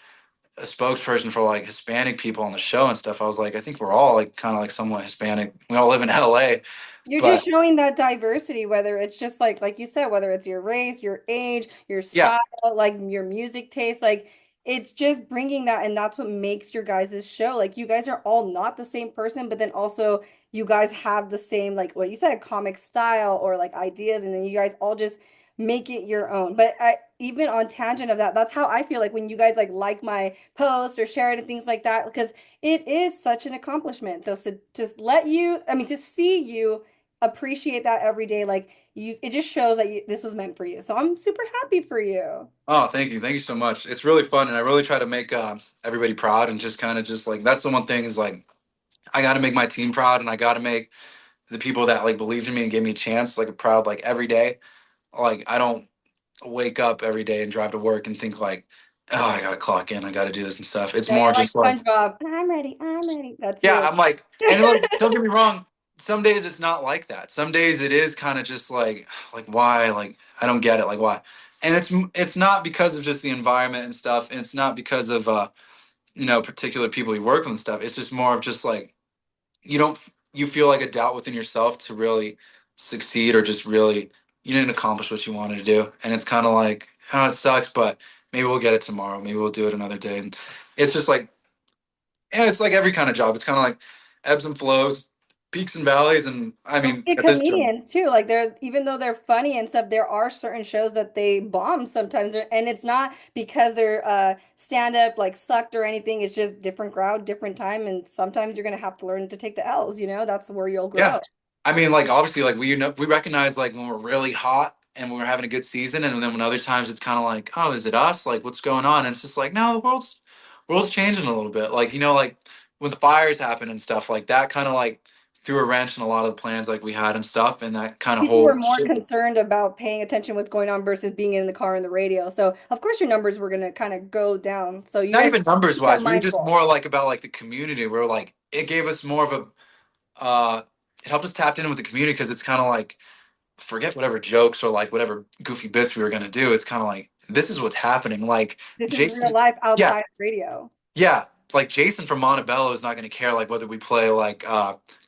a spokesperson for like Hispanic people on the show and stuff. I was like, I think we're all like kind of like somewhat Hispanic. We all live in LA. You're just But showing that diversity, whether it's just like you said, whether it's your race, your age, your yeah, style, like your music taste, like it's just bringing that, and that's what makes your guys' show. Like you guys are all not the same person, but then also you guys have the same, like what you said, comic style or like ideas, and then you guys all just make it your own. But even on tangent of that, that's how I feel like when you guys like my post or share it and things like that, because it is such an accomplishment. So to let you, I mean, to see you appreciate that every day. Like it just shows that this was meant for you. So I'm super happy for you. oh, thank you so much. It's really fun, and I really try to make everybody proud, and just kind of just like that's the one thing is like I got to make my team proud, and I got to make the people that like believed in me and gave me a chance like proud like every day. Like I don't wake up every day and drive to work and think like, oh, I gotta clock in, I gotta do this and stuff. It's Yeah, more you're like just like, SpongeBob. I'm ready. I'm ready. That's yeah, you. I'm like, and look, don't get me wrong. Some days it's not like that. Some days it is kind of just like why? Like I don't get it. Like why? And it's not because of just the environment and stuff, and it's not because of particular people you work with and stuff. It's just more of just like you don't you feel like a doubt within yourself to really succeed or just really you didn't accomplish what you wanted to do, and it's kind of like oh it sucks, but maybe we'll get it tomorrow, maybe we'll do it another day. And it's just like yeah, it's like every kind of job. It's kind of like ebbs and flows, peaks and valleys. And I Don't mean forget at this job, comedians too. Like they're even though they're funny and stuff, there are certain shows that they bomb sometimes, and it's not because their stand up like sucked or anything. It's just different crowd, different time, and sometimes you're gonna have to learn to take the L's. That's where you'll yeah, grow. I mean like obviously like we recognize like when we're really hot and when we're having a good season, and then when other times it's kind of like oh is it us, like what's going on? And it's just like no, the world's changing a little bit. Like like when the fires happen and stuff like that, kind of like threw a wrench in a lot of the plans like we had and stuff, and that kind of People were whole more shift. concerned about paying attention what's going on versus being in the car and the radio. So of course your numbers were gonna kind of go down. So you Not guys even numbers keep that wise, we were just mindful. more like about like the community. We are like it gave us more of a it helped us tap in with the community because it's kind of like forget whatever jokes or like whatever goofy bits we were gonna do. It's kind of like this is what's happening. Like This is real Jason, life yeah, outside of radio. yeah. Like Jason from Montebello is not gonna care like whether we play like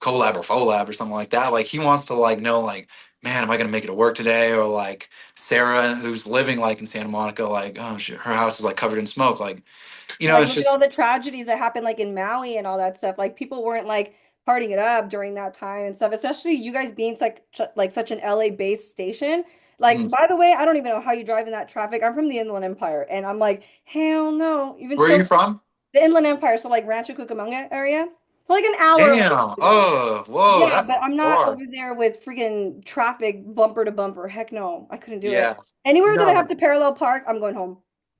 collab or folab or something like that. Like he wants to like know like man, am I gonna make it to work today? Or like Sarah who's living like in Santa Monica, like oh shit, her house is like covered in smoke. Like Like it's look at all just the tragedies that happened like in Maui and all that stuff. Like people weren't like partying it up during that time and stuff. Especially you guys being like such an LA based station. Like mm. by the way, I don't even know how you drive in that traffic. I'm from the Inland Empire and I'm like, hell no. Even Where are still you from? the Inland Empire, so like Rancho Cucamonga area. So like an hour away Damn. from me. Oh, whoa, Yeah, but that's I'm not far. over there with freaking traffic bumper to bumper. Heck no, I couldn't do it. Yeah. Anywhere that I No. have to parallel park, I'm going home.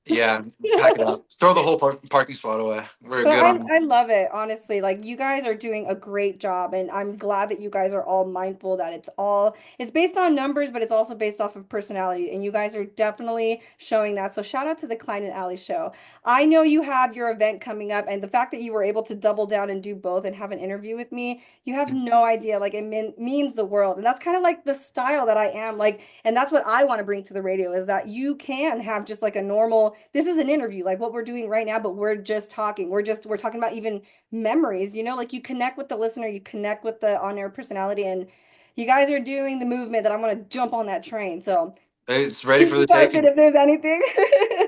Yeah, pack it up. Just throw the whole parking spot away. We're But good on. I love it, honestly. Like you guys are doing a great job, and I'm glad that you guys are all mindful that it's based on numbers, but it's also based off of personality, and you guys are definitely showing that. So shout out to the Klein and Alley show. I know you have your event coming up, and the fact that you were able to double down and do both and have an interview with me, you have no idea. Like means the world, and that's kind of like the style that I am. Like, and that's what I want to bring to the radio is that you can have just like a normal. This is an interview, like what we're doing right now, but we're just talking. We're talking about even memories. Like you connect with the listener, you connect with the on-air personality, and you guys are doing the movement that I'm gonna jump on that train. So It's ready keep for me the posted taking. if there's anything.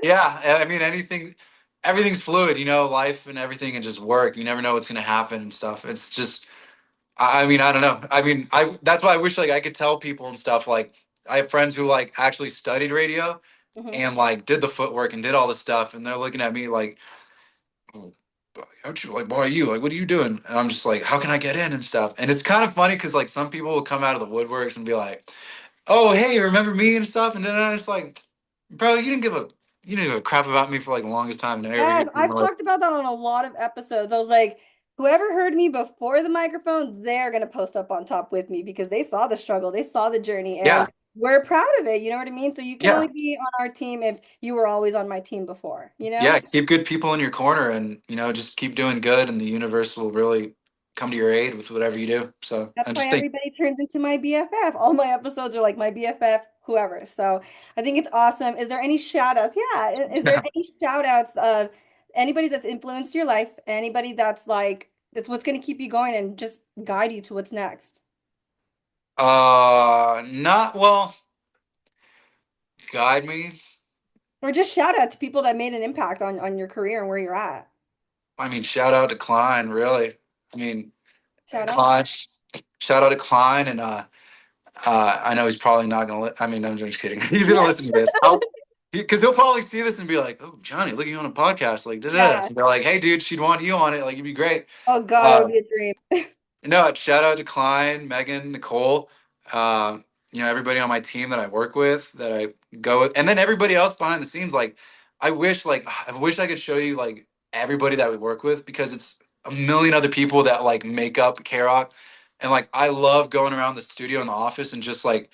Yeah, I mean anything, everything's fluid. Life and everything and just work. You never know what's gonna happen and stuff. It's just, I mean, I don't know. I mean, I that's why I wish like I could tell people and stuff. Like I have friends who like actually studied radio Mhm. and like did the footwork and did all this stuff, and they're looking at me like, oh, how'd you like? Why are you like? What are you doing? And I'm just like, how can I get in and stuff? And it's kind of funny because like some people will come out of the woodworks and be like, oh hey, remember me and stuff, and then I was like, bro, you didn't give a crap about me for like the longest time, and Yes, you're I've like, talked about that on a lot of episodes. I was like, whoever heard me before the microphone, they're gonna post up on top with me because they saw the struggle, they saw the journey, yeah, and we're proud of it. You know what I mean? So you can yeah. only be on our team if you were always on my team before, you know? Yeah, keep good people in your corner and, just keep doing good and the universe will really come to your aid with whatever you do. So That's I why just think, everybody turns into my BFF. All my episodes are like my BFF, whoever. So I think it's awesome. Is there any shout outs? Yeah. Is there any shout outs of anybody that's influenced your life? Anybody that's like, that's what's going to keep you going and just guide you to what's next? not well, guide me. Or just shout out to people that made an impact on your career and where you're at. I mean, shout out to Klein, really. I mean, Shout out. Klein, shout out to Klein. And, I know he's probably not going to, I mean, no, I'm just kidding. He's going to listen to this. Because he'll probably see this and be like, oh, Johnny, look at you on a podcast. Like, da da da. Yeah. So they're like, hey, dude, she'd want you on it. Like, you'd be great. Oh God, that would Uh, be a dream. No, shout out to Klein, Megan, Nicole, everybody on my team that I work with, that I go with, and then everybody else behind the scenes. I wish I could show you like everybody that we work with because it's a million other people that like make up K-Rock, and like I love going around the studio and the office and just like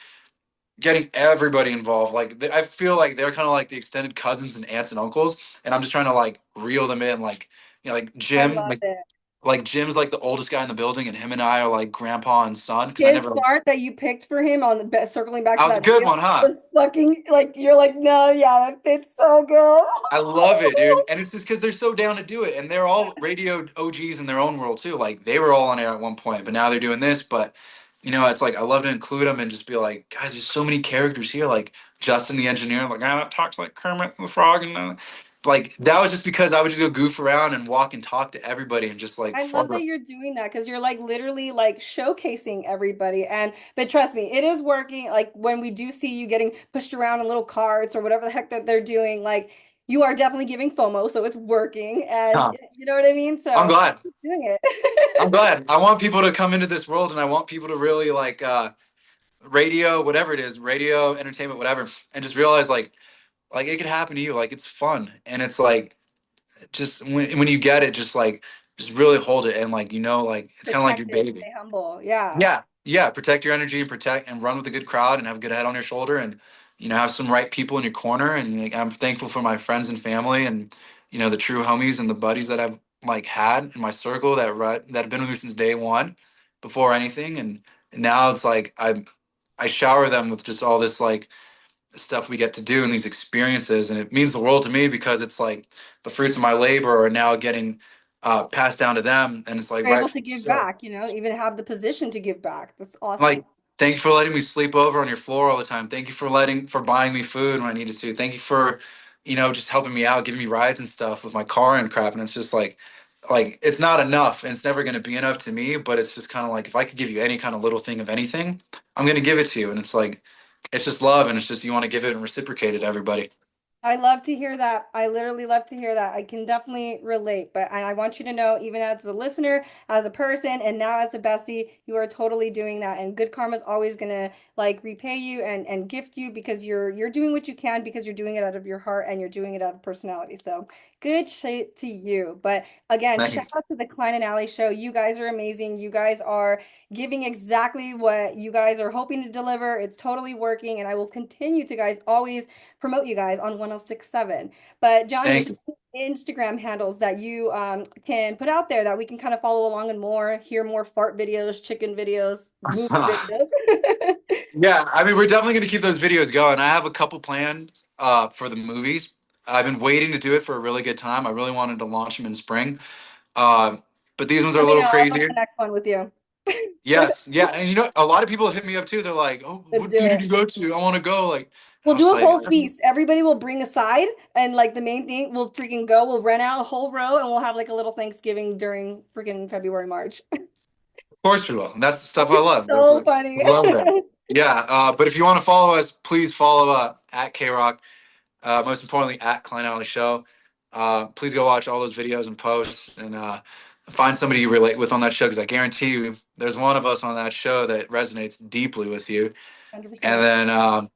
getting everybody involved. Like I feel like they're kind of like the extended cousins and aunts and uncles, and I'm just trying to like reel them in, like like I Jim, love it. like Jim's like the oldest guy in the building, and him and I are like grandpa and son. Because I His never, fart that you picked for him on circling back that to was a that good video one, huh? was fucking like you're like, no, yeah, that fits so good. I love it, dude. And it's just because they're so down to do it, and they're all radio OGs in their own world too. Like they were all on air at one point, but now they're doing this. But it's like I love to include them and just be like, guys, there's so many characters here. Like Justin the engineer, like that talks like Kermit the Frog, and like that was just because I would just go goof around and walk and talk to everybody and just like I love fart. that you're doing that because you're like literally like showcasing everybody. And but trust me, it is working. Like when we do see you getting pushed around in little carts or whatever the heck that they're doing, like you are definitely giving FOMO, so it's working. And Huh. you know what I mean? I'm So glad. keep doing I'm it. glad. I want people to come into this world, and I want people to really like radio, whatever it is, radio, entertainment, whatever, and just realize like it could happen to you. Like it's fun, and it's like just when you get it, just really hold it, and like like it's kind of like your Protect it, baby. stay humble. Yeah. Yeah, yeah. Protect your energy and protect and run with a good crowd and have a good head on your shoulder and have some right people in your corner. And like I'm thankful for my friends and family and the true homies and the buddies that I've like had in my circle that have been with me since day one, before anything. And now it's like I shower them with just all this like stuff we get to do and these experiences, and it means the world to me because it's like the fruits of my labor are now getting passed down to them, and it's like You're able right. to give back, even have the position to give back. That's awesome. Like, thank you for letting me sleep over on your floor all the time. Thank you for buying me food when I needed to. Thank you for, just helping me out, giving me rides and stuff with my car and crap. And it's just like it's not enough, and it's never going to be enough to me. But it's just kind of like if I could give you any kind of little thing of anything, I'm going to give it to you. And it's like it's just love, and it's just you want to give it and reciprocate it to everybody. I love to hear that. I literally love to hear that. I can definitely relate, but I want you to know, even as a listener, as a person, and now as a bestie, you are totally doing that. And good karma is always gonna like repay you and gift you because you're doing what you can because you're doing it out of your heart and you're doing it out of personality. So good shit to you. But again, Thank you. shout out to the Klein and Alley show. You guys are amazing. You guys are giving exactly what you guys are hoping to deliver. It's totally working, and I will continue to guys always promote you guys on 1067. But Johnny, is Thank you. there any Instagram handles that you can put out there that we can kind of follow along and more, hear more fart videos, chicken videos, movie videos? Yeah, I mean, we're definitely going to keep those videos going. I have a couple planned for the movies. I've been waiting to do it for a really good time. I really wanted to launch them in spring, uh, but these ones are a Let me little know. I'll book crazier. the next one with you. Yes, yeah, and you know, a lot of people hit me up too. They're like, "Oh, Let's what do theater it. do you go to? I want to go." Like, and We'll I was do a like, whole feast. Everybody will bring a side, and like the main thing, we'll freaking go. We'll rent out a whole row, and we'll have like a little Thanksgiving during freaking February, March. "Of course we will." And that's the stuff I love. So funny. Love that. Yeah, but if you want to follow us, please follow at K Rock. Most importantly, at Klein Alley Show. Please go watch all those videos and posts and find somebody you relate with on that show because I guarantee you there's one of us on that show that resonates deeply with you. And 100%. then,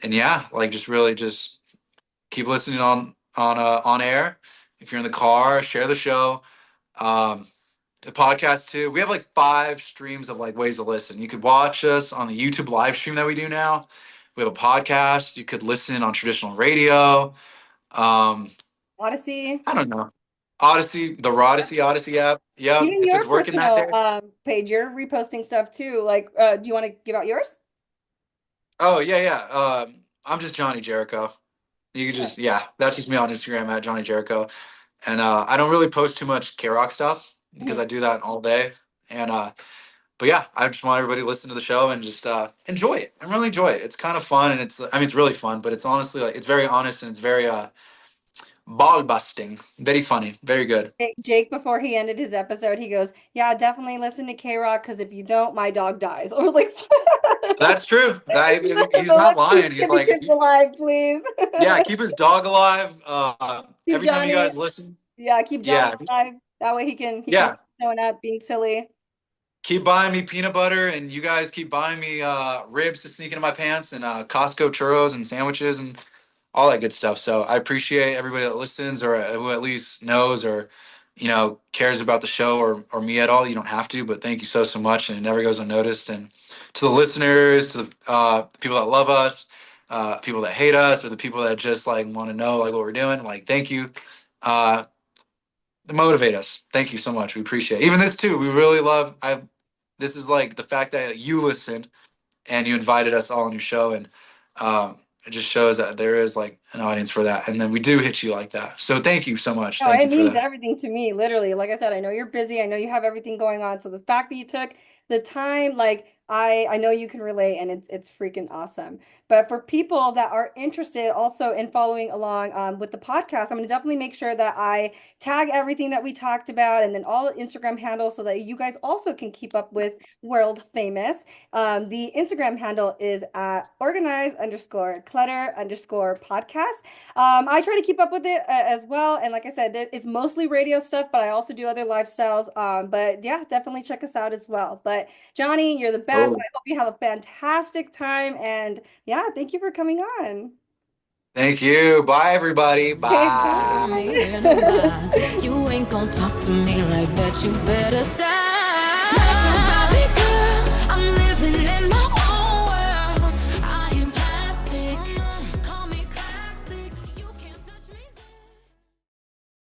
and yeah, like just really just keep listening on air. If you're in the car, share the show. Um, the podcast too. We have like 5 streams of like ways to listen. You could watch us on the YouTube live stream that we do now. We have a podcast. You could listen on traditional radio. Um, Odyssey. I don't know. Odyssey, the Odyssey app. Yep. Even If your it's working that personal day. page, you're reposting stuff too. Like, do you want to give out yours? Oh yeah, yeah. I'm just Johnny Jericho. You could Yeah, just yeah, that's just me on Instagram at Johnny Jericho. And I don't really post too much K Rock stuff because mhm. I do that all day. And but yeah, I just want everybody to listen to the show and just enjoy it. I really enjoy it. It's kind of fun and it's I mean it's really fun, but it's honestly like it's very honest and it's very ball busting. Very funny. Very good. Jake, before he ended his episode, he goes, "Yeah, definitely listen to K Rock because if you don't, my dog dies." I was like, That's true. He's "But not let's keep lying. He's the like, kids alive, please." yeah, keep his dog alive. Keep Every time you Johnny, guys listen, yeah, keep Johnny yeah, alive. That way he can yeah, keep showing up, being silly. keep buying me peanut butter, and you guys keep buying me ribs to sneak into my pants, and Costco churros and sandwiches and all that good stuff. So I appreciate everybody that listens or who at least knows or cares about the show or me at all. You don't have to, but thank you so much, and it never goes unnoticed. And to the listeners, to the people that love us, people that hate us, or the people that just like want to know like what we're doing, like thank you. Uh, Motivate us. Thank you so much. We appreciate it. Even this too. We really love. I. This is like the fact that you listened and you invited us all on your show, and it just shows that there is like an audience for that. And then we do hit you like that. So thank you so much. No, Thank it you for means that. everything to me, literally. Like I said, I know you're busy. I know you have everything going on. So the fact that you took the time, like I know you can relate and it's freaking awesome. But for people that are interested also in following along with the podcast, I'm going to definitely make sure that I tag everything that we talked about and then all the Instagram handles so that you guys also can keep up with world famous. The Instagram handle is at organize underscore clutter underscore podcast. I try to keep up with it as well. And like I said, it's mostly radio stuff, but I also do other lifestyles. But yeah, definitely check us out as well. But Johnny, you're the best. Oh, I hope you have a fantastic time. And yeah, thank you for coming on. thank you. Bye, everybody. Okay, Bye. Me in a bye. box. You ain't gonna talk to me like that. You better stop. Not your Barbie girl. I'm living in my